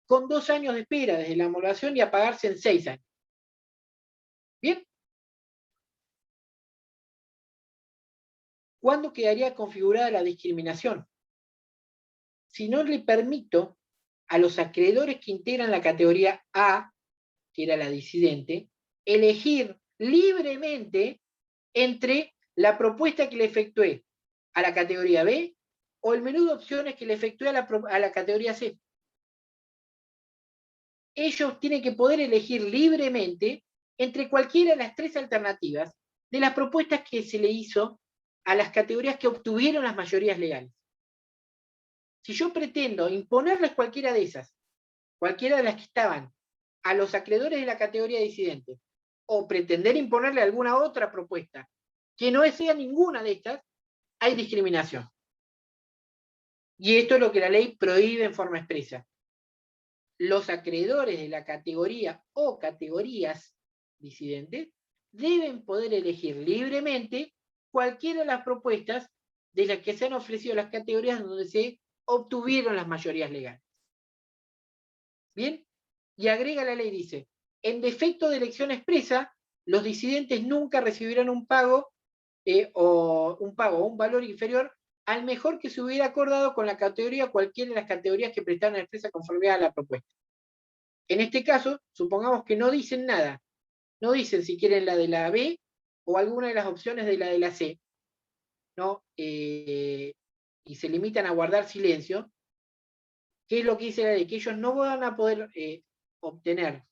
con 2 años de espera desde la homologación y a pagarse en 6 años. ¿Bien? ¿Cuándo quedaría configurada la discriminación? Si no le permito a los acreedores que integran la categoría A, que era la disidente, elegir libremente entre la propuesta que le efectué a la categoría B o el menú de opciones que le efectué a la categoría C. Ellos tienen que poder elegir libremente entre cualquiera de las 3 alternativas de las propuestas que se le hizo a las categorías que obtuvieron las mayorías legales. Si yo pretendo imponerles cualquiera de esas, cualquiera de las que estaban a los acreedores de la categoría disidente, o pretender imponerle alguna otra propuesta que no sea ninguna de estas, hay discriminación. Y esto es lo que la ley prohíbe en forma expresa. Los acreedores de la categoría o categorías disidentes deben poder elegir libremente cualquiera de las propuestas de las que se han ofrecido las categorías donde se obtuvieron las mayorías legales. ¿Bien? Y agrega la ley, dice, en defecto de elección expresa, los disidentes nunca recibirán un pago o un valor inferior al mejor que se hubiera acordado con la categoría o cualquiera de las categorías que prestaron expresa conformidad a la propuesta. En este caso, supongamos que no dicen nada. No dicen si quieren la de la B o alguna de las opciones de la C, ¿no? Y se limitan a guardar silencio. ¿Qué es lo que dice la ley? Que ellos no van a poder obtener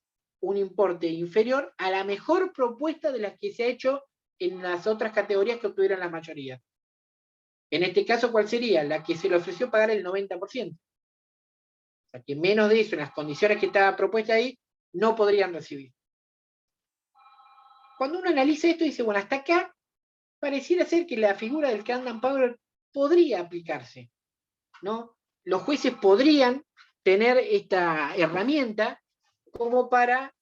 un importe inferior a la mejor propuesta de las que se ha hecho en las otras categorías que obtuvieron la mayoría. En este caso, ¿cuál sería? La que se le ofreció pagar el 90%. O sea, que menos de eso, en las condiciones que estaba propuesta ahí, no podrían recibir. Cuando uno analiza esto, dice, bueno, hasta acá pareciera ser que la figura del Candan Power podría aplicarse, ¿no? Los jueces podrían tener esta herramienta como para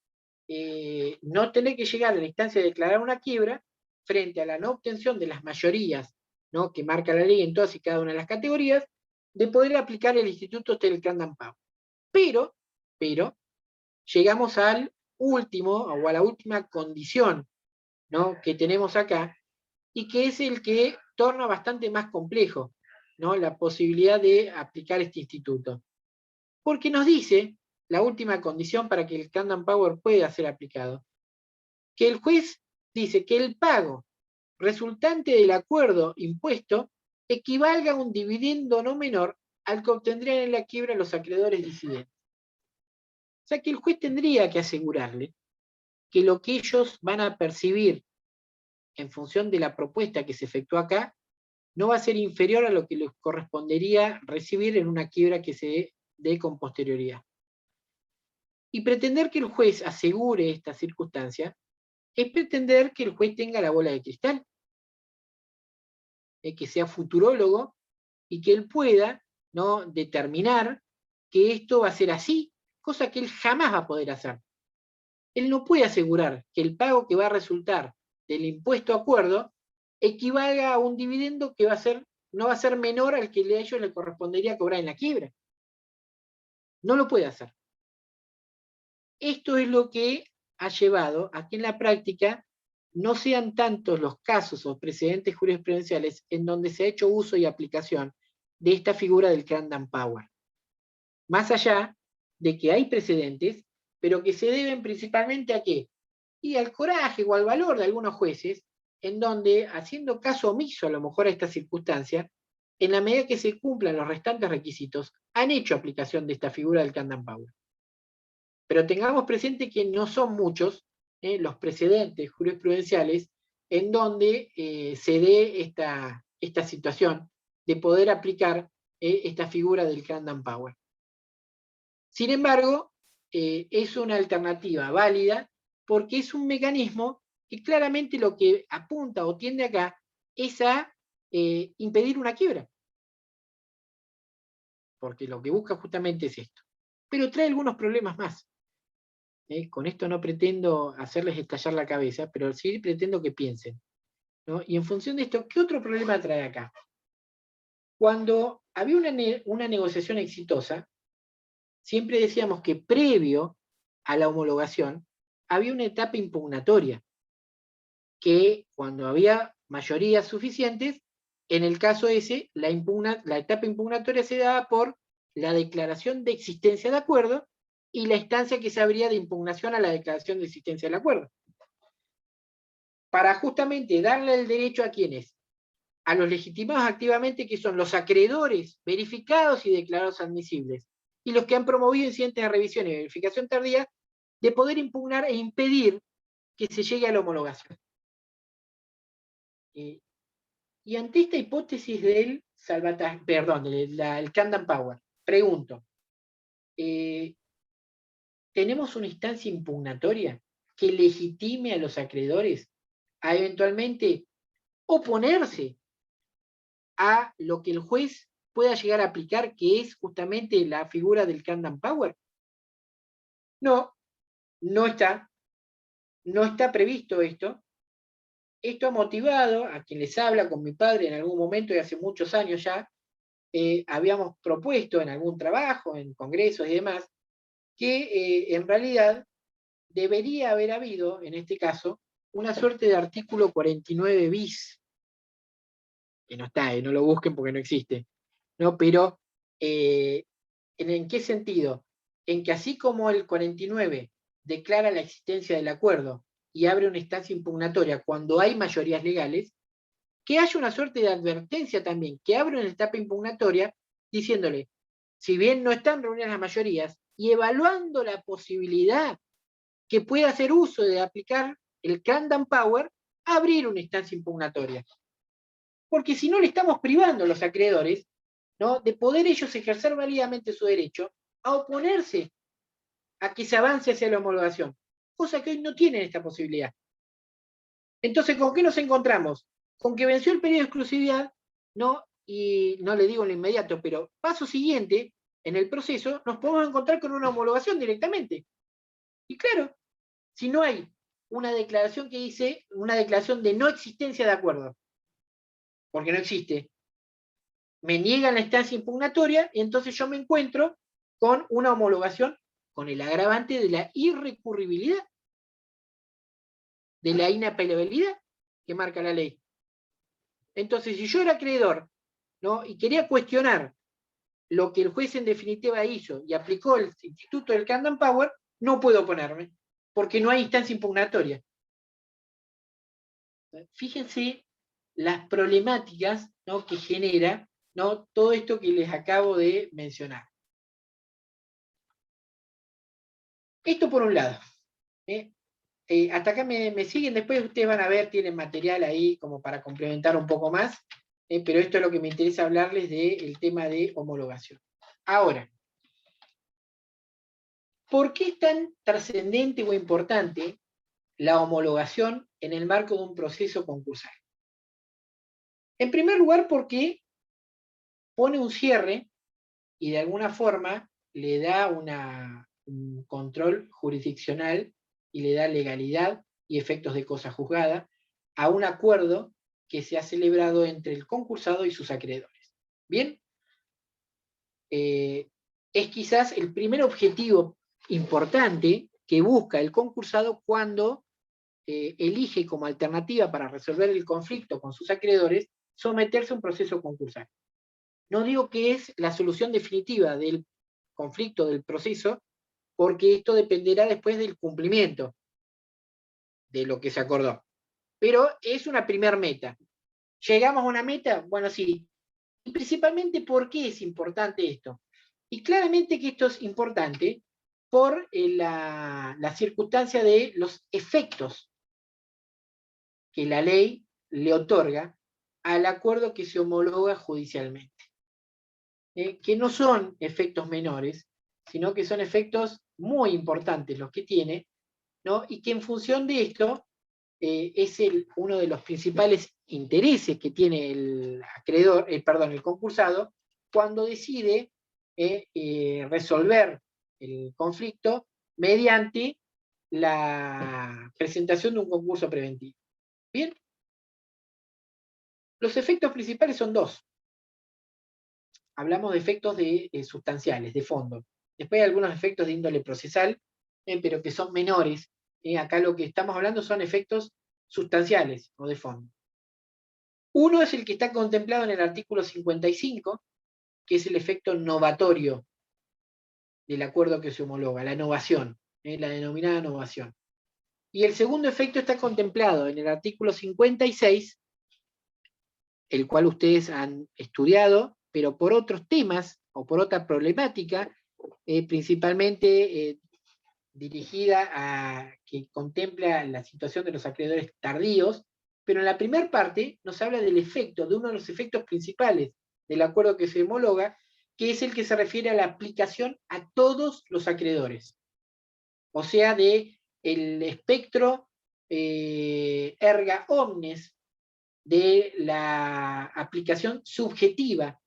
no tener que llegar a la instancia de declarar una quiebra frente a la no obtención de las mayorías, ¿no?, que marca la ley en todas y cada una de las categorías, de poder aplicar el instituto del Candan Power. Pero, llegamos al último, o a la última condición, ¿no?, que tenemos acá, y que es el que torna bastante más complejo, ¿no?, la posibilidad de aplicar este instituto. Porque nos dice, la última condición para que el Candan Power pueda ser aplicado, que el juez dice que el pago resultante del acuerdo impuesto equivalga a un dividendo no menor al que obtendrían en la quiebra los acreedores disidentes. O sea que el juez tendría que asegurarle que lo que ellos van a percibir en función de la propuesta que se efectúa acá no va a ser inferior a lo que les correspondería recibir en una quiebra que se dé con posterioridad. Y pretender que el juez asegure esta circunstancia es pretender que el juez tenga la bola de cristal, que sea futurólogo y que él pueda, ¿no?, determinar que esto va a ser así, cosa que él jamás va a poder hacer. Él no puede asegurar que el pago que va a resultar del impuesto acuerdo equivalga a un dividendo que no va a ser menor al que a ellos le correspondería cobrar en la quiebra. No lo puede hacer. Esto es lo que ha llevado a que en la práctica no sean tantos los casos o precedentes jurisprudenciales en donde se ha hecho uso y aplicación de esta figura del Candan Power. Más allá de que hay precedentes, pero que se deben principalmente a qué? Y al coraje o al valor de algunos jueces, en donde, haciendo caso omiso a lo mejor a esta circunstancia, en la medida que se cumplan los restantes requisitos, han hecho aplicación de esta figura del Candan Power. Pero tengamos presente que no son muchos los precedentes jurisprudenciales en donde se dé esta situación de poder aplicar esta figura del Candan Power. Sin embargo, es una alternativa válida porque es un mecanismo que claramente lo que apunta o tiende acá es a impedir una quiebra. Porque lo que busca justamente es esto. Pero trae algunos problemas más. Con esto no pretendo hacerles estallar la cabeza, pero sí pretendo que piensen, ¿no? Y en función de esto, ¿qué otro problema trae acá? Cuando había una negociación exitosa, siempre decíamos que previo a la homologación había una etapa impugnatoria, que cuando había mayorías suficientes, en el caso ese, la etapa impugnatoria se daba por la declaración de existencia de acuerdo y la instancia que se abría de impugnación a la declaración de existencia del acuerdo. Para justamente darle el derecho a quienes, a los legitimados activamente, que son los acreedores verificados y declarados admisibles, y los que han promovido incidentes de revisión y verificación tardía, de poder impugnar e impedir que se llegue a la homologación. Y ante esta hipótesis del el Candan Power, pregunto, ¿tenemos una instancia impugnatoria que legitime a los acreedores a eventualmente oponerse a lo que el juez pueda llegar a aplicar, que es justamente la figura del Candan Power? No está previsto esto. Esto ha motivado a quien les habla con mi padre en algún momento y hace muchos años ya, habíamos propuesto en algún trabajo, en congresos y demás, que en realidad debería haber habido, en este caso, una suerte de artículo 49 bis, que no está, no lo busquen porque no existe, ¿no? Pero, ¿en qué sentido? En que así como el 49 declara la existencia del acuerdo y abre una instancia impugnatoria cuando hay mayorías legales, que haya una suerte de advertencia también, que abra una etapa impugnatoria diciéndole, si bien no están reunidas las mayorías, y evaluando la posibilidad que pueda hacer uso de aplicar el Cramdown Power a abrir una instancia impugnatoria. Porque si no le estamos privando a los acreedores, ¿no?, de poder ellos ejercer válidamente su derecho a oponerse a que se avance hacia la homologación, cosa que hoy no tienen esta posibilidad. Entonces, ¿con qué nos encontramos? Con que venció el periodo de exclusividad, ¿no? Y no le digo en lo inmediato, pero paso siguiente, en el proceso, nos podemos encontrar con una homologación directamente. Y claro, si no hay una declaración que dice, una declaración de no existencia de acuerdo, porque no existe, me niegan la instancia impugnatoria, y entonces yo me encuentro con una homologación con el agravante de la irrecurribilidad, de la inapelabilidad que marca la ley. Entonces, si yo era acreedor, ¿no?, y quería cuestionar lo que el juez en definitiva hizo y aplicó el instituto del Cramdown Power, no puedo oponerme, porque no hay instancia impugnatoria. Fíjense las problemáticas, ¿no?, que genera, ¿no?, todo esto que les acabo de mencionar. Esto por un lado. Hasta acá me siguen, después ustedes van a ver, tienen material ahí como para complementar un poco más, pero esto es lo que me interesa hablarles del tema de homologación. Ahora, ¿por qué es tan trascendente o importante la homologación en el marco de un proceso concursal? En primer lugar, porque pone un cierre y de alguna forma le da un control jurisdiccional y le da legalidad y efectos de cosa juzgada a un acuerdo que se ha celebrado entre el concursado y sus acreedores. ¿Bien? Es quizás el primer objetivo importante que busca el concursado cuando elige como alternativa para resolver el conflicto con sus acreedores someterse a un proceso concursal. No digo que es la solución definitiva del conflicto, del proceso, porque esto dependerá después del cumplimiento de lo que se acordó. Pero es una primer meta. ¿Llegamos a una meta? Bueno, sí. Y principalmente, ¿por qué es importante esto? Y claramente que esto es importante por la circunstancia de los efectos que la ley le otorga al acuerdo que se homologa judicialmente. Que no son efectos menores, sino que son efectos muy importantes los que tiene, ¿no? Y que en función de esto es uno de los principales intereses que tiene el acreedor, el concursado, cuando decide resolver el conflicto mediante la presentación de un concurso preventivo. ¿Bien? Los efectos principales son dos. Hablamos de efectos sustanciales, de fondo. Después hay algunos efectos de índole procesal, pero que son menores. Acá lo que estamos hablando son efectos sustanciales o de fondo. Uno es el que está contemplado en el artículo 55, que es el efecto novatorio del acuerdo que se homologa, la novación, la denominada novación. Y el segundo efecto está contemplado en el artículo 56, el cual ustedes han estudiado, pero por otros temas o por otra problemática, principalmente dirigida a que contempla la situación de los acreedores tardíos, pero en la primera parte nos habla del efecto, de uno de los efectos principales del acuerdo que se homologa, que es el que se refiere a la aplicación a todos los acreedores. O sea, de el espectro erga omnes de la aplicación subjetiva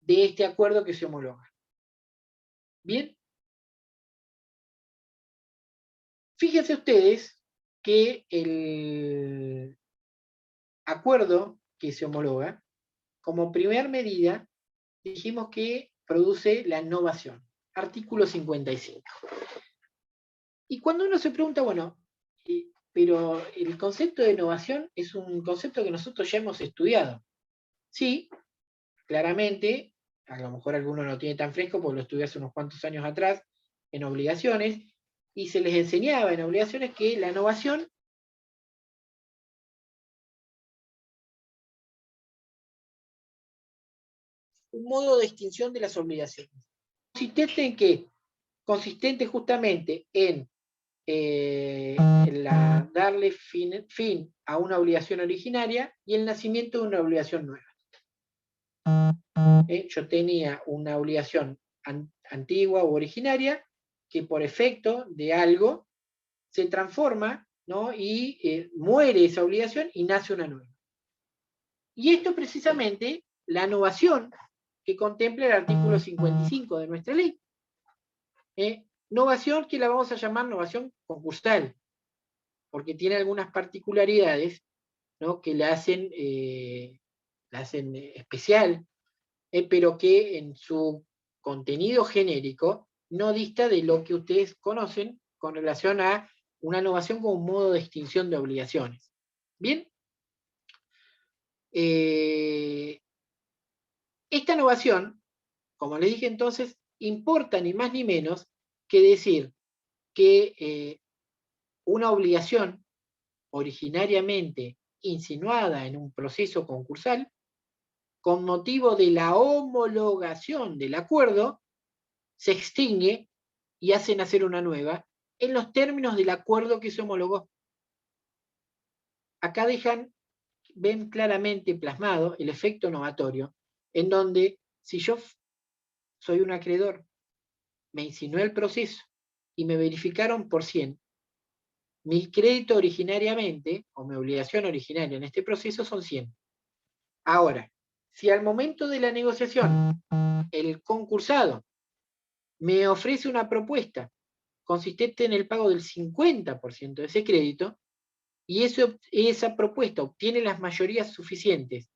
de este acuerdo que se homologa. ¿Bien? Fíjense ustedes que el acuerdo que se homologa, como primer medida, dijimos que produce la novación. Artículo 55. Y cuando uno se pregunta, bueno, pero el concepto de novación es un concepto que nosotros ya hemos estudiado. Sí, claramente, a lo mejor alguno no tiene tan fresco porque lo estudié hace unos cuantos años atrás, en obligaciones, y se les enseñaba en obligaciones que la novación un modo de extinción de las obligaciones. Consistente en qué? Consistente justamente en darle fin a una obligación originaria y el nacimiento de una obligación nueva. Yo tenía una obligación antigua o originaria que por efecto de algo se transforma, ¿no? Y muere esa obligación y nace una nueva. Y esto precisamente la novación que contempla el artículo 55 de nuestra ley. Novación que la vamos a llamar novación concursal, porque tiene algunas particularidades, ¿no? Que la hacen especial, pero que en su contenido genérico no dista de lo que ustedes conocen con relación a una novación como un modo de extinción de obligaciones. ¿Bien? Esta novación, como les dije entonces, importa ni más ni menos que decir que una obligación originariamente insinuada en un proceso concursal, con motivo de la homologación del acuerdo, se extingue y hace nacer una nueva en los términos del acuerdo que se homologó. Acá ven claramente plasmado el efecto novatorio, en donde si yo soy un acreedor, me insinué el proceso y me verificaron por 100, mi crédito originariamente, o mi obligación originaria en este proceso son 100. Ahora, si al momento de la negociación el concursado me ofrece una propuesta consistente en el pago del 50% de ese crédito, y esa propuesta obtiene las mayorías suficientes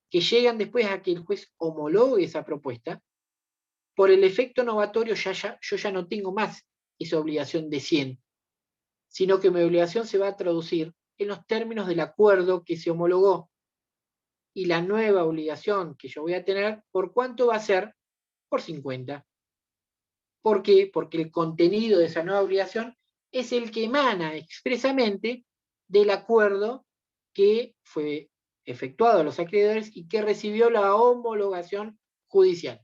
que llegan después a que el juez homologue esa propuesta, por el efecto novatorio yo ya no tengo más esa obligación de 100, sino que mi obligación se va a traducir en los términos del acuerdo que se homologó. Y la nueva obligación que yo voy a tener, ¿por cuánto va a ser? Por 50. ¿Por qué? Porque el contenido de esa nueva obligación es el que emana expresamente del acuerdo que fue efectuado a los acreedores y que recibió la homologación judicial.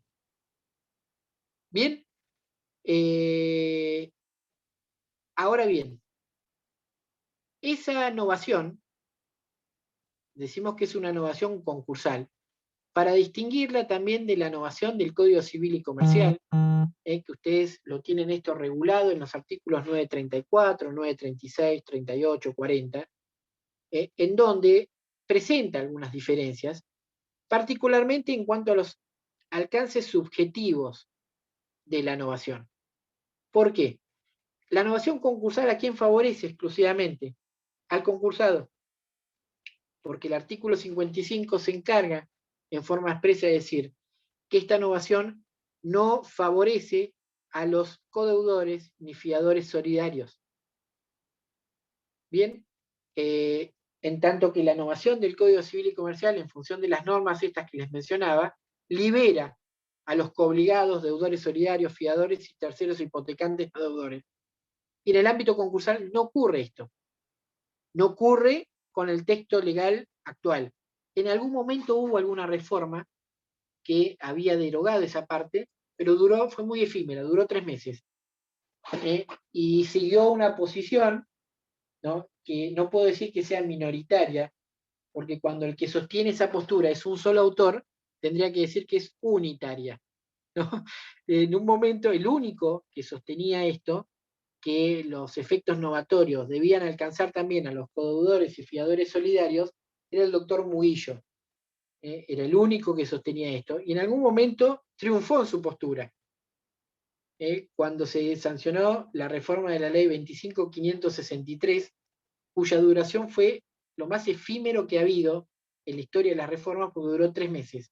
¿Bien? Ahora bien, esa novación, decimos que es una novación concursal, para distinguirla también de la novación del Código Civil y Comercial, que ustedes lo tienen esto regulado en los artículos 934, 936, 38, 40, en donde presenta algunas diferencias, particularmente en cuanto a los alcances subjetivos de la novación. ¿Por qué? La novación concursal, ¿a quién favorece exclusivamente? Al concursado, porque el artículo 55 se encarga en forma expresa de decir que esta novación no favorece a los codeudores ni fiadores solidarios. Bien, en tanto que la novación del Código Civil y Comercial, en función de las normas estas que les mencionaba, libera a los coobligados, deudores solidarios, fiadores y terceros hipotecantes no deudores. Y en el ámbito concursal no ocurre esto. No ocurre con el texto legal actual. En algún momento hubo alguna reforma que había derogado esa parte, pero fue muy efímera, duró 3 meses. Y siguió una posición, ¿no? Que no puedo decir que sea minoritaria, porque cuando el que sostiene esa postura es un solo autor, tendría que decir que es unitaria, ¿no? En un momento, el único que sostenía esto, que los efectos novatorios debían alcanzar también a los codeudores y fiadores solidarios, era el doctor Murillo. Era el único que sostenía esto, y en algún momento triunfó en su postura. Cuando se sancionó la reforma de la ley 25.563, cuya duración fue lo más efímero que ha habido en la historia de las reformas, porque duró 3 meses.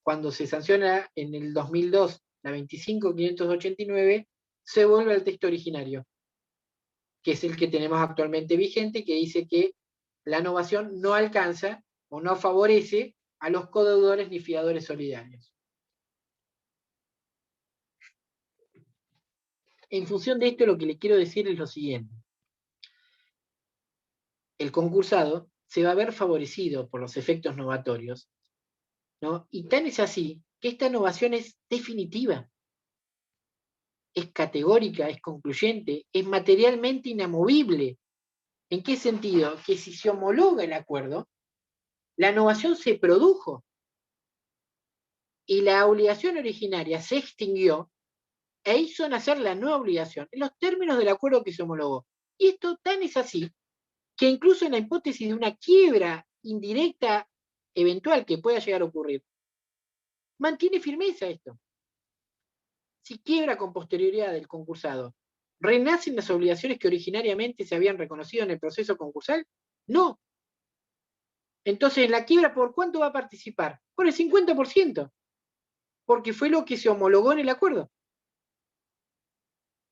Cuando se sanciona en el 2002 la 25.589, se vuelve al texto originario, que es el que tenemos actualmente vigente, que dice que la novación no alcanza o no favorece a los codeudores ni fiadores solidarios. En función de esto, lo que le quiero decir es lo siguiente. El concursado se va a ver favorecido por los efectos novatorios, ¿no? Y tan es así que esta novación es definitiva. es categórica, es concluyente, es materialmente inamovible. ¿En qué sentido? Que si se homologa el acuerdo, la novación se produjo y la obligación originaria se extinguió e hizo nacer la nueva obligación en los términos del acuerdo que se homologó. Y esto tan es así que incluso en la hipótesis de una quiebra indirecta eventual que pueda llegar a ocurrir, mantiene firmeza esto. Si quiebra con posterioridad del concursado, ¿renacen las obligaciones que originariamente se habían reconocido en el proceso concursal? No. Entonces, en la quiebra, ¿por cuánto va a participar? Por el 50%, porque fue lo que se homologó en el acuerdo.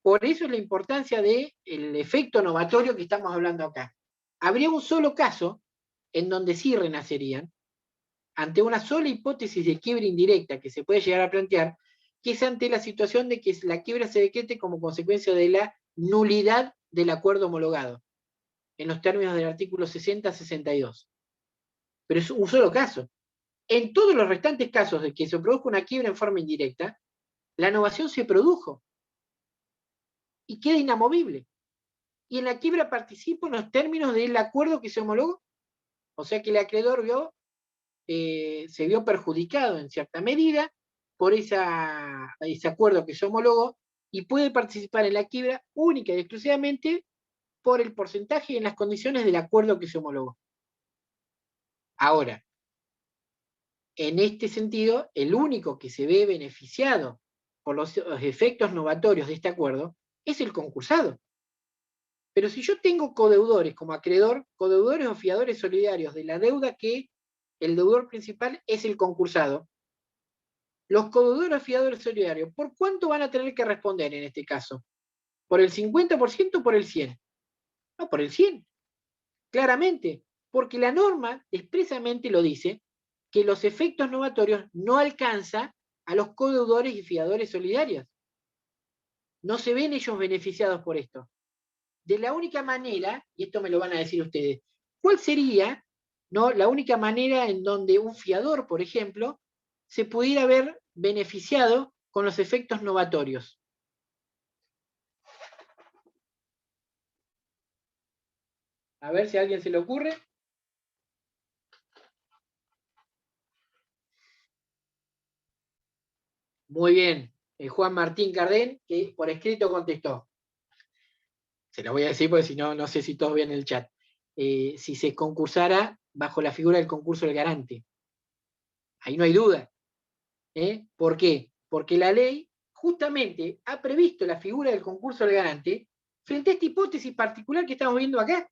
Por eso es la importancia del efecto novatorio que estamos hablando acá. Habría un solo caso en donde sí renacerían, ante una sola hipótesis de quiebra indirecta que se puede llegar a plantear, que es ante la situación de que la quiebra se decrete como consecuencia de la nulidad del acuerdo homologado, en los términos del artículo 60-62. Pero es un solo caso. En todos los restantes casos de que se produzca una quiebra en forma indirecta, la novación se produjo y queda inamovible. Y en la quiebra participa en los términos del acuerdo que se homologó. O sea que el acreedor se vio perjudicado en cierta medida por ese acuerdo que se homologó y puede participar en la quiebra única y exclusivamente por el porcentaje y en las condiciones del acuerdo que se homologó. Ahora, en este sentido, el único que se ve beneficiado por los efectos novatorios de este acuerdo es el concursado. Pero si yo tengo codeudores como acreedor, codeudores o fiadores solidarios de la deuda que el deudor principal es el concursado, los codeudores o fiadores solidarios, ¿por cuánto van a tener que responder en este caso? ¿Por el 50% o por el 100%? No, por el 100%. Claramente, porque la norma expresamente lo dice, que los efectos novatorios no alcanzan a los codeudores y fiadores solidarios. No se ven ellos beneficiados por esto. De la única manera, y esto me lo van a decir ustedes, ¿cuál sería, no, la única manera en donde un fiador, por ejemplo, se pudiera ver beneficiado con los efectos novatorios? A ver si a alguien se le ocurre. Muy bien, Juan Martín Cardén, que por escrito contestó. Se lo voy a decir porque si no, no sé si todos ven el chat. Si se concursara bajo la figura del concurso del garante. Ahí no hay duda. ¿Por qué? Porque la ley justamente ha previsto la figura del concurso del garante frente a esta hipótesis particular que estamos viendo acá.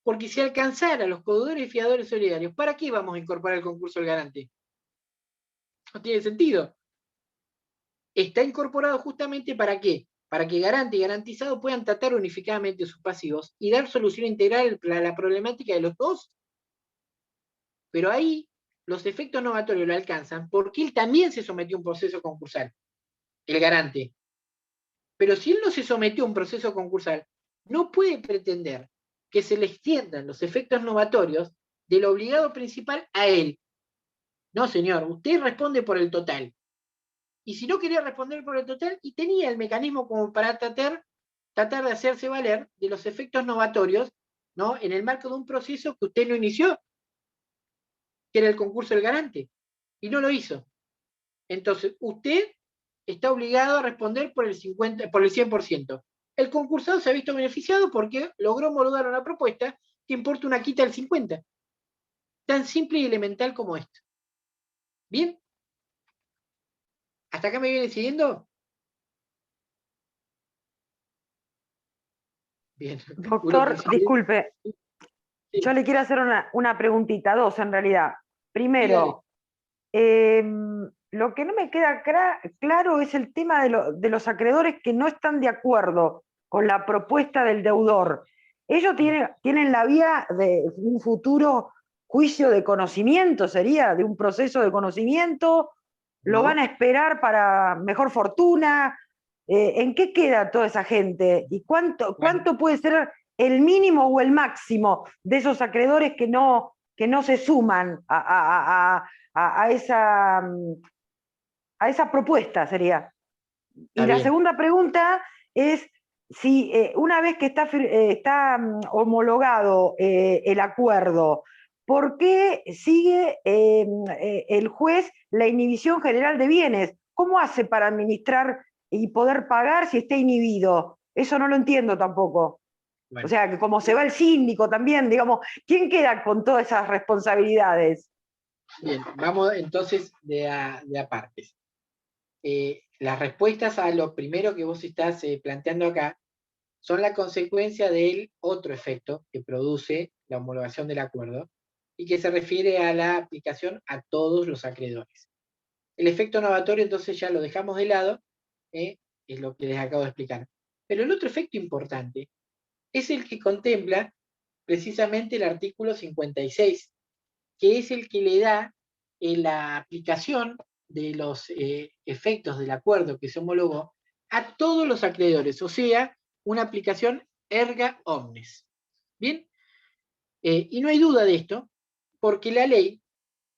Porque si alcanzara los codeudores y fiadores solidarios, ¿para qué vamos a incorporar el concurso del garante? No tiene sentido. Está incorporado justamente ¿para qué? Para que garante y garantizado puedan tratar unificadamente sus pasivos y dar solución integral a la problemática de los dos. Pero ahí los efectos novatorios lo alcanzan porque él también se sometió a un proceso concursal, el garante. Pero si él no se sometió a un proceso concursal, no puede pretender que se le extiendan los efectos novatorios del obligado principal a él. No, señor, usted responde por el total. Y si no quería responder por el total, y tenía el mecanismo como para tratar de hacerse valer de los efectos novatorios, ¿no? En el marco de un proceso que usted no inició, que era el concurso del garante, y no lo hizo. Entonces, usted está obligado a responder por el 100%. El concursado se ha visto beneficiado porque logró homologar una propuesta que importa una quita del 50%. Tan simple y elemental como esto. ¿Bien? ¿Hasta acá me vienen siguiendo? Bien. Doctor, disculpe, Sí. yo le quiero hacer una preguntita, dos en realidad. Primero, lo que no me queda claro es el tema de los acreedores que no están de acuerdo con la propuesta del deudor. Ellos tienen la vía de un futuro juicio de conocimiento, sería de un proceso de conocimiento, lo van a esperar para mejor fortuna. ¿En qué queda toda esa gente? ¿Y cuánto puede ser el mínimo o el máximo de esos acreedores que no se suman a esa propuesta, sería? Y la bien. segunda pregunta es si una vez que está homologado el acuerdo, ¿por qué sigue el juez la inhibición general de bienes? ¿Cómo hace para administrar y poder pagar si está inhibido? Eso no lo entiendo tampoco. Bueno, O sea, que como se va el síndico también, digamos, ¿quién queda con todas esas responsabilidades? bien, vamos entonces de a partes. Las respuestas a lo primero que vos estás planteando acá son la consecuencia del otro efecto que produce la homologación del acuerdo y que se refiere a la aplicación a todos los acreedores. El efecto novatorio entonces ya lo dejamos de lado, es lo que les acabo de explicar. Pero el otro efecto importante es el que contempla precisamente el artículo 56, que es el que le da la aplicación de los efectos del acuerdo que se homologó a todos los acreedores, o sea, una aplicación erga omnes. ¿Bien? Y no hay duda de esto, porque la ley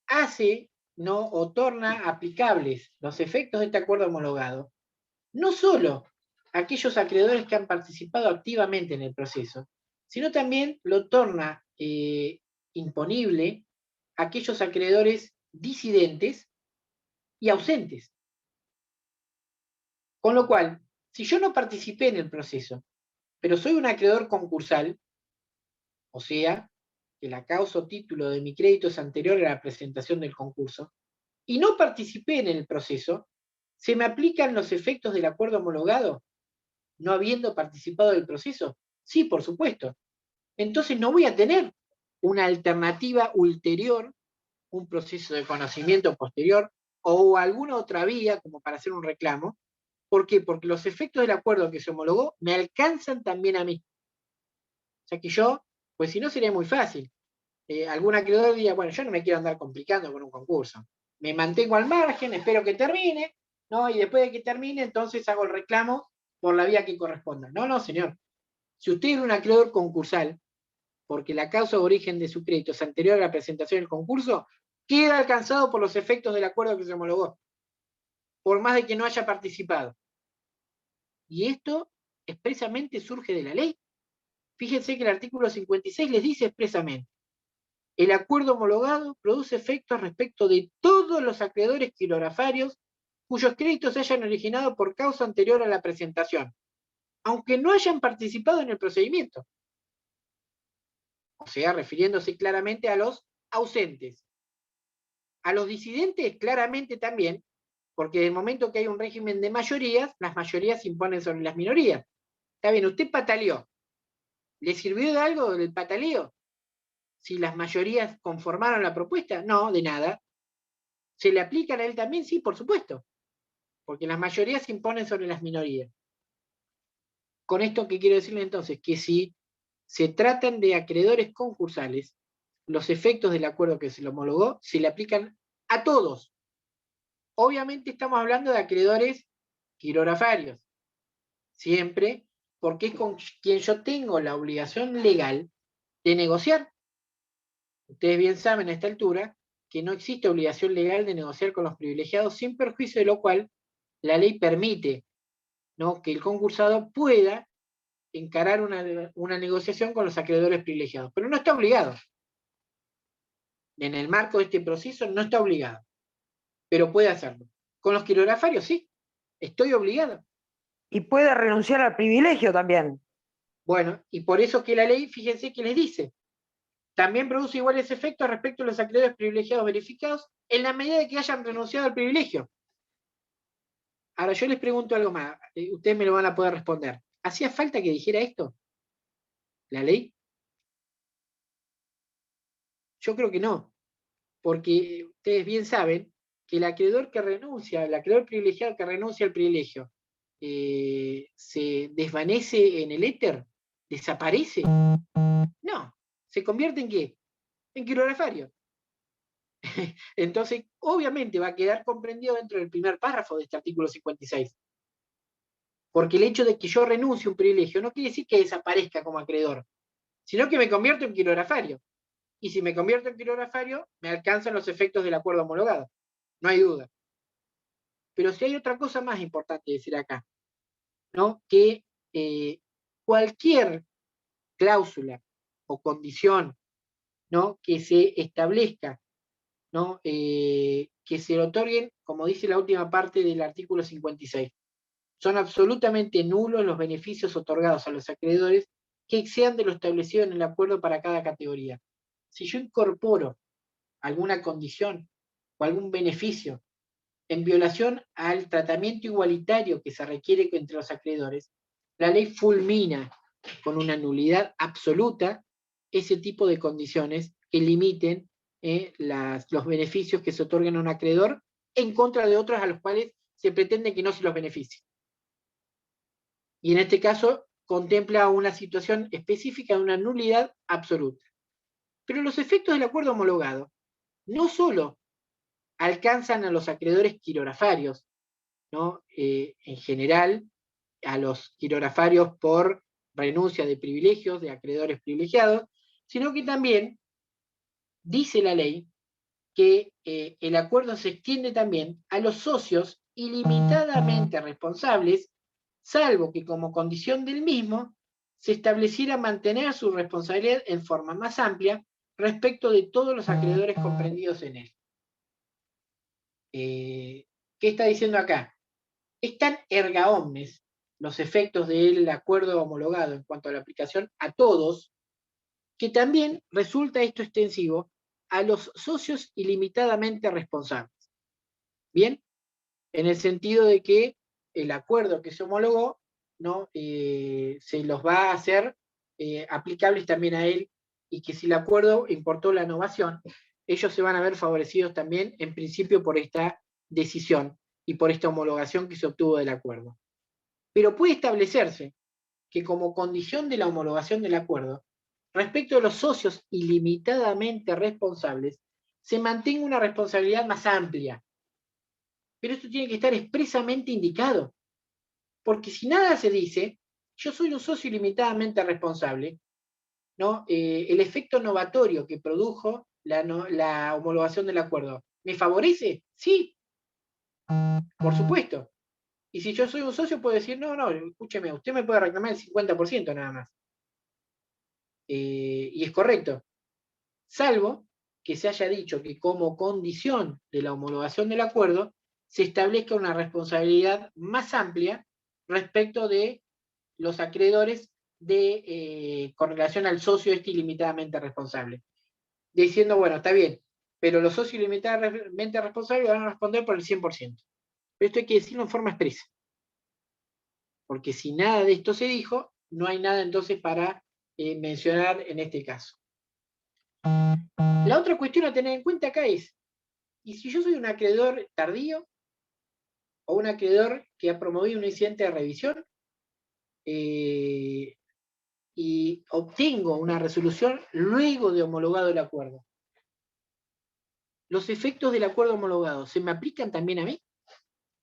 hace, ¿no?, o torna aplicables los efectos de este acuerdo homologado, no solo a aquellos acreedores que han participado activamente en el proceso, sino también lo torna imponible a aquellos acreedores disidentes y ausentes. Con lo cual, si yo no participé en el proceso, pero soy un acreedor concursal, o sea, que la causa o título de mi crédito es anterior a la presentación del concurso, y no participé en el proceso, ¿se me aplican los efectos del acuerdo homologado, no habiendo participado del proceso? Sí, por supuesto. Entonces no voy a tener una alternativa ulterior, un proceso de conocimiento posterior, o alguna otra vía como para hacer un reclamo. ¿Por qué? Porque los efectos del acuerdo que se homologó me alcanzan también a mí. O sea que yo, pues si no sería muy fácil. Algún acreedor diría, bueno, yo no me quiero andar complicando con un concurso. Me mantengo al margen, espero que termine, ¿no? Y después de que termine, entonces hago el reclamo por la vía que corresponda. No, no, señor. Si usted es un acreedor concursal, porque la causa de origen de su crédito es anterior a la presentación del concurso, queda alcanzado por los efectos del acuerdo que se homologó, por más de que no haya participado. Y esto expresamente surge de la ley. Fíjense que el artículo 56 les dice expresamente: el acuerdo homologado produce efectos respecto de todos los acreedores quirografarios cuyos créditos se hayan originado por causa anterior a la presentación, aunque no hayan participado en el procedimiento. O sea, refiriéndose claramente a los ausentes. A los disidentes claramente también, porque en el momento que hay un régimen de mayorías, las mayorías se imponen sobre las minorías. Está bien, usted pataleó. ¿Le sirvió de algo el pataleo? Si las mayorías conformaron la propuesta, no, de nada. ¿Se le aplican a él también? Sí, por supuesto. Porque las mayorías se imponen sobre las minorías. Con esto, ¿qué quiero decirle entonces? Que si se tratan de acreedores concursales, los efectos del acuerdo que se lo homologó se le aplican a todos. Obviamente estamos hablando de acreedores quirografarios. Siempre, porque es con quien yo tengo la obligación legal de negociar. Ustedes bien saben a esta altura que no existe obligación legal de negociar con los privilegiados, sin perjuicio de lo cual la ley permite, ¿no?, que el concursado pueda encarar una negociación con los acreedores privilegiados, pero no está obligado. En el marco de este proceso no está obligado, pero puede hacerlo. Con los quirografarios sí, estoy obligado. Y puede renunciar al privilegio también. Bueno, y por eso que la ley, fíjense que les dice, también produce iguales efectos respecto a los acreedores privilegiados verificados en la medida de que hayan renunciado al privilegio. Ahora yo les pregunto algo más, ustedes me lo van a poder responder. ¿Hacía falta que dijera esto la ley? Yo creo que no, porque ustedes bien saben que el acreedor que renuncia, el acreedor privilegiado que renuncia al privilegio, ¿se desvanece en el éter? ¿Desaparece? No. ¿Se convierte en qué? En quirografario. Entonces, obviamente va a quedar comprendido dentro del primer párrafo de este artículo 56. Porque el hecho de que yo renuncie a un privilegio no quiere decir que desaparezca como acreedor, sino que me convierto en quirografario. Y si me convierto en quirografario, me alcanzan los efectos del acuerdo homologado. No hay duda. Pero si hay otra cosa más importante decir acá, ¿no? Que cualquier cláusula o condición, ¿no? Que se establezca, ¿no? Que se le otorguen, como dice la última parte del artículo 56, son absolutamente nulos los beneficios otorgados a los acreedores que excedan de lo establecido en el acuerdo para cada categoría. Si yo incorporo alguna condición o algún beneficio en violación al tratamiento igualitario que se requiere entre los acreedores, la ley fulmina con una nulidad absoluta ese tipo de condiciones que limiten los beneficios que se otorgan a un acreedor en contra de otros a los cuales se pretende que no se los beneficie. Y en este caso contempla una situación específica de una nulidad absoluta. Pero los efectos del acuerdo homologado no solo alcanzan a los acreedores quirografarios, ¿no? En general, a los quirografarios por renuncia de privilegios, de acreedores privilegiados, sino que también dice la ley que el acuerdo se extiende también a los socios ilimitadamente responsables, salvo que como condición del mismo se estableciera mantener su responsabilidad en forma más amplia respecto de todos los acreedores comprendidos en él. ¿Qué está diciendo acá? Están erga omnes los efectos del acuerdo homologado en cuanto a la aplicación a todos, que también resulta esto extensivo a los socios ilimitadamente responsables. Bien, en el sentido de que el acuerdo que se homologó, ¿no? Se los va a hacer aplicables también a él, y que si el acuerdo importó la innovación, ellos se van a ver favorecidos también, en principio, por esta decisión y por esta homologación que se obtuvo del acuerdo. Pero puede establecerse que como condición de la homologación del acuerdo, respecto de los socios ilimitadamente responsables, se mantenga una responsabilidad más amplia. Pero esto tiene que estar expresamente indicado, porque si nada se dice, yo soy un socio ilimitadamente responsable, ¿no? El efecto novatorio que produjo la homologación del acuerdo, ¿me favorece? Sí, por supuesto. Y si yo soy un socio, puedo decir, no, escúcheme, usted me puede reclamar el 50% nada más. Y es correcto, salvo que se haya dicho que como condición de la homologación del acuerdo se establezca una responsabilidad más amplia respecto de los acreedores con relación al socio ilimitadamente responsable. Diciendo, bueno, está bien, pero los socios ilimitadamente responsables van a responder por el 100%. Pero esto hay que decirlo en forma expresa. Porque si nada de esto se dijo, no hay nada entonces para mencionar en este caso. La otra cuestión a tener en cuenta acá es, ¿y si yo soy un acreedor tardío o un acreedor que ha promovido un incidente de revisión y obtengo una resolución luego de homologado el acuerdo? ¿Los efectos del acuerdo homologado se me aplican también a mí?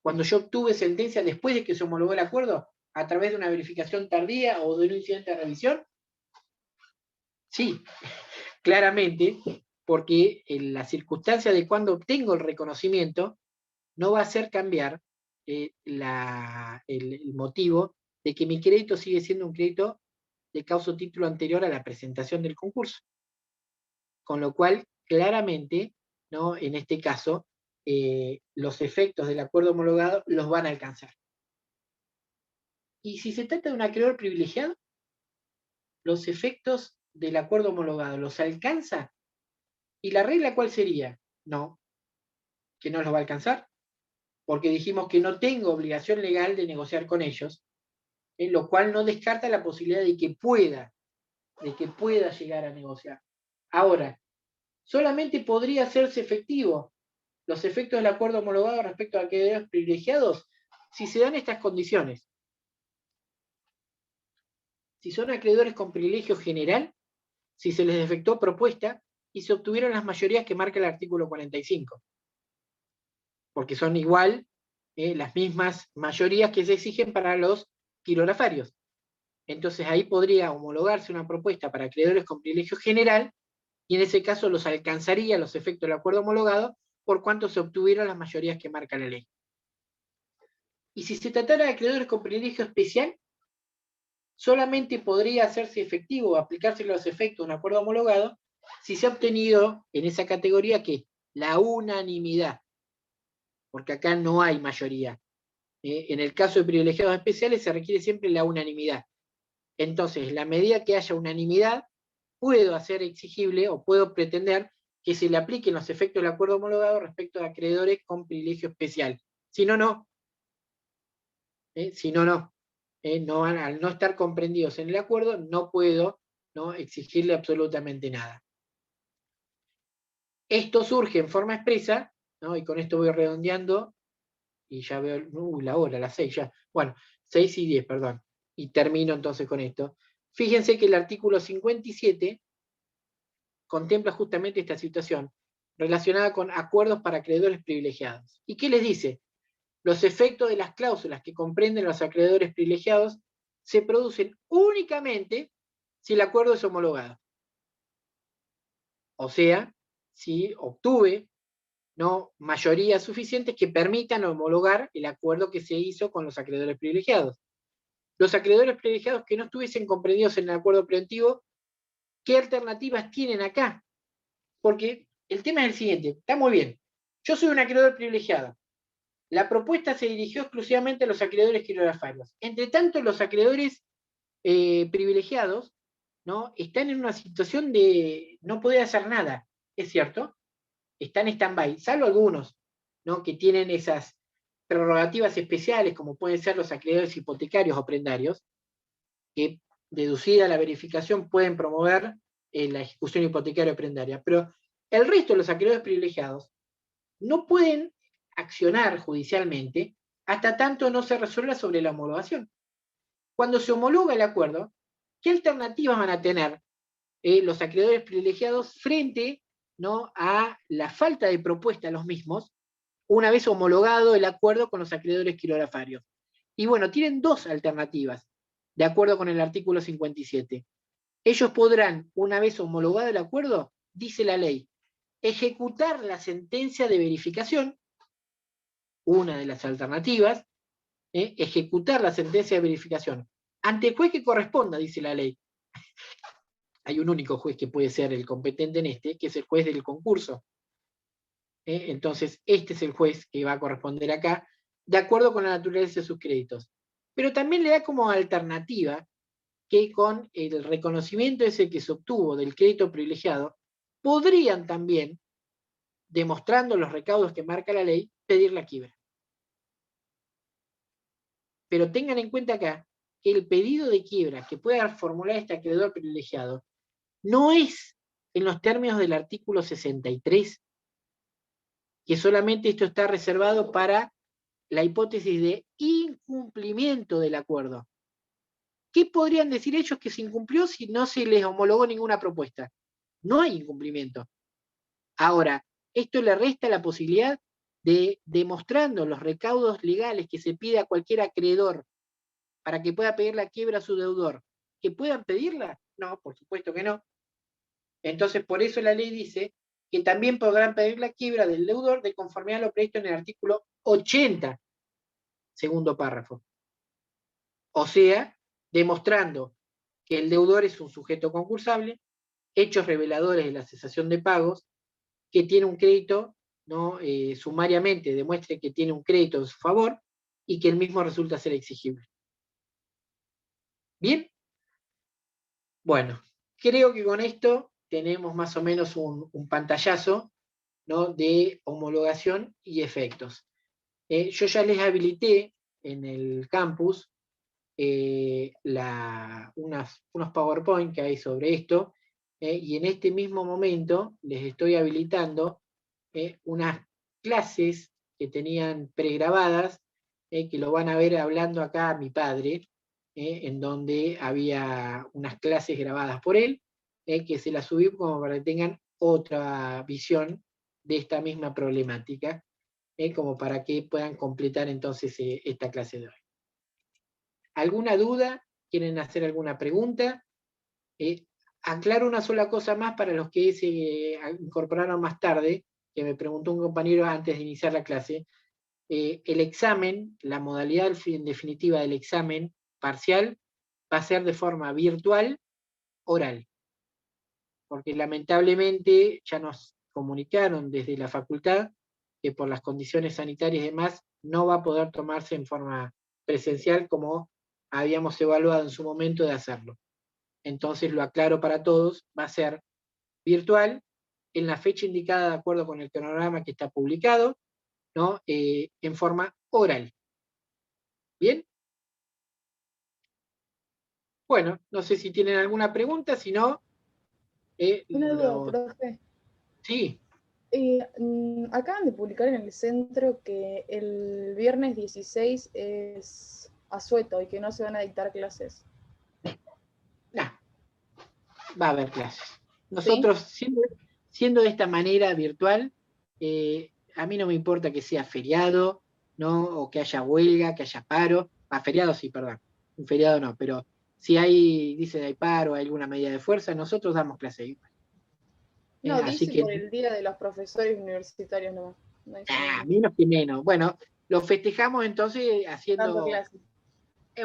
Cuando yo obtuve sentencia después de que se homologó el acuerdo, a través de una verificación tardía o de un incidente de revisión. Sí, claramente, porque en la circunstancia de cuando obtengo el reconocimiento no va a hacer cambiar el motivo de que mi crédito sigue siendo un crédito de causa o título anterior a la presentación del concurso. Con lo cual, claramente, ¿no? En este caso, los efectos del acuerdo homologado los van a alcanzar. Y si se trata de un acreedor privilegiado, los efectos del acuerdo homologado los alcanza. ¿Y la regla cuál sería? No, que no los va a alcanzar, porque dijimos que no tengo obligación legal de negociar con ellos, lo cual no descarta la posibilidad de que pueda llegar a negociar. Ahora, solamente podría hacerse efectivo los efectos del acuerdo homologado respecto a acreedores privilegiados si se dan estas condiciones. Si son acreedores con privilegio general, si se les efectuó propuesta y se obtuvieron las mayorías que marca el artículo 45. Porque son igual las mismas mayorías que se exigen para los quirografarios. Entonces ahí podría homologarse una propuesta para acreedores con privilegio general, y en ese caso los alcanzaría los efectos del acuerdo homologado por cuanto se obtuvieron las mayorías que marca la ley. Y si se tratara de acreedores con privilegio especial, solamente podría hacerse efectivo o aplicarse los efectos de un acuerdo homologado si se ha obtenido en esa categoría que la unanimidad, porque acá no hay mayoría. En el caso de privilegiados especiales se requiere siempre la unanimidad. Entonces, la medida que haya unanimidad, puedo hacer exigible o puedo pretender que se le apliquen los efectos del acuerdo homologado respecto a acreedores con privilegio especial. Si no, no. Si no, no. Al no estar comprendidos en el acuerdo, no puedo, ¿no?, exigirle absolutamente nada. Esto surge en forma expresa, ¿no? Y con esto voy redondeando, y ya veo la hora, las 6 ya. Bueno, 6 y 10, perdón. Y termino entonces con esto. Fíjense que el artículo 57 contempla justamente esta situación relacionada con acuerdos para acreedores privilegiados. ¿Y qué les dice? Los efectos de las cláusulas que comprenden los acreedores privilegiados se producen únicamente si el acuerdo es homologado. O sea, si obtuve, ¿no?, mayorías suficientes que permitan homologar el acuerdo que se hizo con los acreedores privilegiados. Los acreedores privilegiados que no estuviesen comprendidos en el acuerdo preventivo, ¿qué alternativas tienen acá? Porque el tema es el siguiente, está muy bien. Yo soy un acreedor privilegiado. La propuesta se dirigió exclusivamente a los acreedores quirografarios. Entre tanto, los acreedores privilegiados, ¿no?, están en una situación de no poder hacer nada, ¿es cierto? Están en stand-by, salvo algunos, ¿no?, que tienen esas prerrogativas especiales, como pueden ser los acreedores hipotecarios o prendarios, que, deducida la verificación, pueden promover la ejecución hipotecaria o prendaria. Pero el resto de los acreedores privilegiados no pueden accionar judicialmente hasta tanto no se resuelva sobre la homologación. Cuando se homologa el acuerdo, ¿qué alternativas van a tener los acreedores privilegiados frente, ¿no?, a la falta de propuesta a los mismos, una vez homologado el acuerdo con los acreedores quirografarios? Y bueno, tienen dos alternativas, de acuerdo con el artículo 57. Ellos podrán, una vez homologado el acuerdo, dice la ley, ejecutar la sentencia de verificación, una de las alternativas, ejecutar la sentencia de verificación ante el juez que corresponda, dice la ley. Hay un único juez que puede ser el competente en este, que es el juez del concurso. Entonces, este es el juez que va a corresponder acá, de acuerdo con la naturaleza de sus créditos. Pero también le da como alternativa que con el reconocimiento ese que se obtuvo del crédito privilegiado, podrían también, demostrando los recaudos que marca la ley, pedir la quiebra. Pero tengan en cuenta acá que el pedido de quiebra que pueda formular este acreedor privilegiado no es en los términos del artículo 63, que solamente esto está reservado para la hipótesis de incumplimiento del acuerdo. ¿Qué podrían decir ellos que se incumplió si no se les homologó ninguna propuesta? No hay incumplimiento. Ahora, esto le resta la posibilidad de, demostrando los recaudos legales que se pide a cualquier acreedor para que pueda pedir la quiebra a su deudor, ¿que puedan pedirla? No, por supuesto que no. Entonces, por eso la ley dice que también podrán pedir la quiebra del deudor de conformidad a lo previsto en el artículo 80, segundo párrafo. O sea, demostrando que el deudor es un sujeto concursable, hechos reveladores de la cesación de pagos, que tiene un crédito, ¿no?, sumariamente demuestre que tiene un crédito en su favor y que el mismo resulta ser exigible. ¿Bien? Bueno, creo que con esto tenemos más o menos un pantallazo, ¿no?, de homologación y efectos. Yo ya les habilité en el campus unos PowerPoint que hay sobre esto, y en este mismo momento les estoy habilitando unas clases que tenían pregrabadas, que lo van a ver hablando acá a mi padre, en donde había unas clases grabadas por él, que se las subí como para que tengan otra visión de esta misma problemática, como para que puedan completar entonces esta clase de hoy. ¿Alguna duda? ¿Quieren hacer alguna pregunta? Aclaro una sola cosa más para los que se incorporaron más tarde, que me preguntó un compañero antes de iniciar la clase. el examen, la modalidad en definitiva del examen parcial, va a ser de forma virtual, oral. Porque lamentablemente ya nos comunicaron desde la facultad que por las condiciones sanitarias y demás no va a poder tomarse en forma presencial como habíamos evaluado en su momento de hacerlo. Entonces lo aclaro para todos, va a ser virtual, en la fecha indicada de acuerdo con el cronograma que está publicado, ¿no? En forma oral. ¿Bien? Bueno, no sé si tienen alguna pregunta, si no... Una duda, profe. Sí. Acaban de publicar en el centro que el viernes 16 es asueto y que no se van a dictar clases. No, va a haber clases. Nosotros, ¿sí? siendo de esta manera virtual, a mí no me importa que sea feriado, ¿no? O que haya huelga, que haya paro. Feriado sí, perdón. Un feriado no, pero si dice hay paro, hay alguna medida de fuerza, nosotros damos clase igual. No, así dice que, por el día de los profesores universitarios nomás. No dice nada. menos que menos. Bueno, lo festejamos entonces haciendo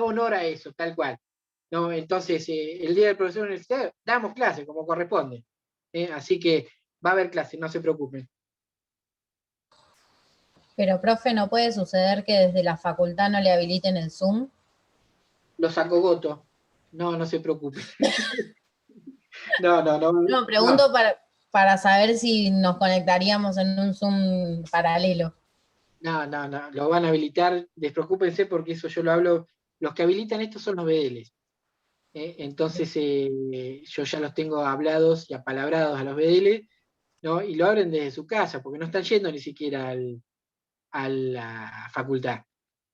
honor a eso, tal cual. ¿No? Entonces, el día del profesor universitario, damos clase como corresponde. Así que va a haber clase, no se preocupen. Pero, profe, ¿no puede suceder que desde la facultad no le habiliten el Zoom? Los acogoto. No se preocupen. No. No, pregunto para saber si nos conectaríamos en un Zoom paralelo. No, lo van a habilitar, despreocúpense porque eso yo lo hablo, los que habilitan esto son los BDLs. Entonces yo ya los tengo hablados y apalabrados a los BDL, ¿no? Y lo abren desde su casa, porque no están yendo ni siquiera a la facultad.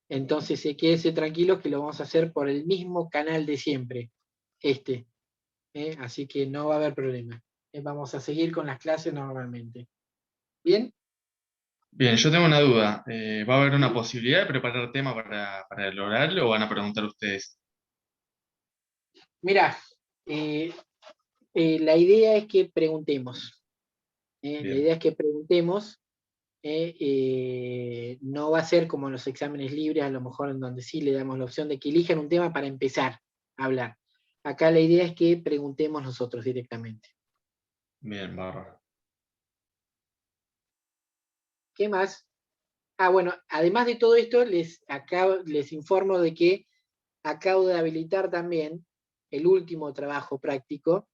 Entonces quédense tranquilos que lo vamos a hacer por el mismo canal de siempre, así que no va a haber problema. Vamos a seguir con las clases normalmente. ¿Bien? Bien, yo tengo una duda. ¿Va a haber una posibilidad de preparar tema para el oral o van a preguntar ustedes? Mirá, la idea es que preguntemos. La idea es que preguntemos. No va a ser como en los exámenes libres, a lo mejor en donde sí le damos la opción de que elijan un tema para empezar a hablar. Acá la idea es que preguntemos nosotros directamente. Bien, bárbaro. ¿Qué más? Bueno, además de todo esto, les informo de que acabo de habilitar también el último trabajo práctico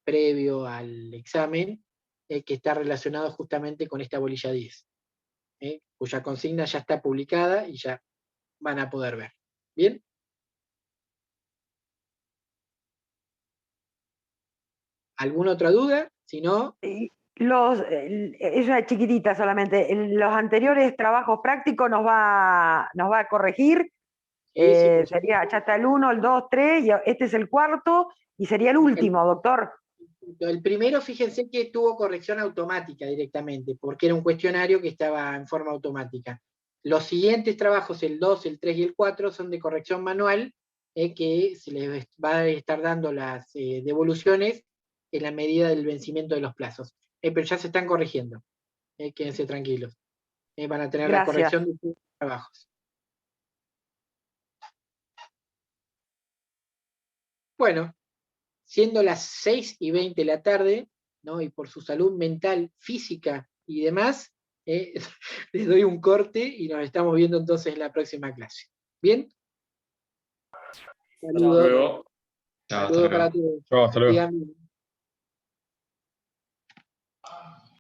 previo al examen, que está relacionado justamente con esta bolilla 10, cuya consigna ya está publicada y ya van a poder ver. ¿Bien? ¿Alguna otra duda? Si no... Es una chiquitita solamente. Los anteriores trabajos prácticos nos va a corregir. Sería, ya está el 1, el 2, 3, y este es el cuarto, y sería el último, doctor. El primero, fíjense que tuvo corrección automática directamente, porque era un cuestionario que estaba en forma automática. Los siguientes trabajos, el 2, el 3 y el 4, son de corrección manual, que se les va a estar dando las devoluciones en la medida del vencimiento de los plazos. Pero ya se están corrigiendo. Quédense tranquilos. Van a tener la corrección de sus trabajos. Bueno, siendo las 6:20 de la tarde, ¿no? Y por su salud mental, física y demás, les doy un corte y nos estamos viendo entonces en la próxima clase. ¿Bien? Saludos. Hasta luego. Saludos para todos. Chao, hasta luego. Díganme.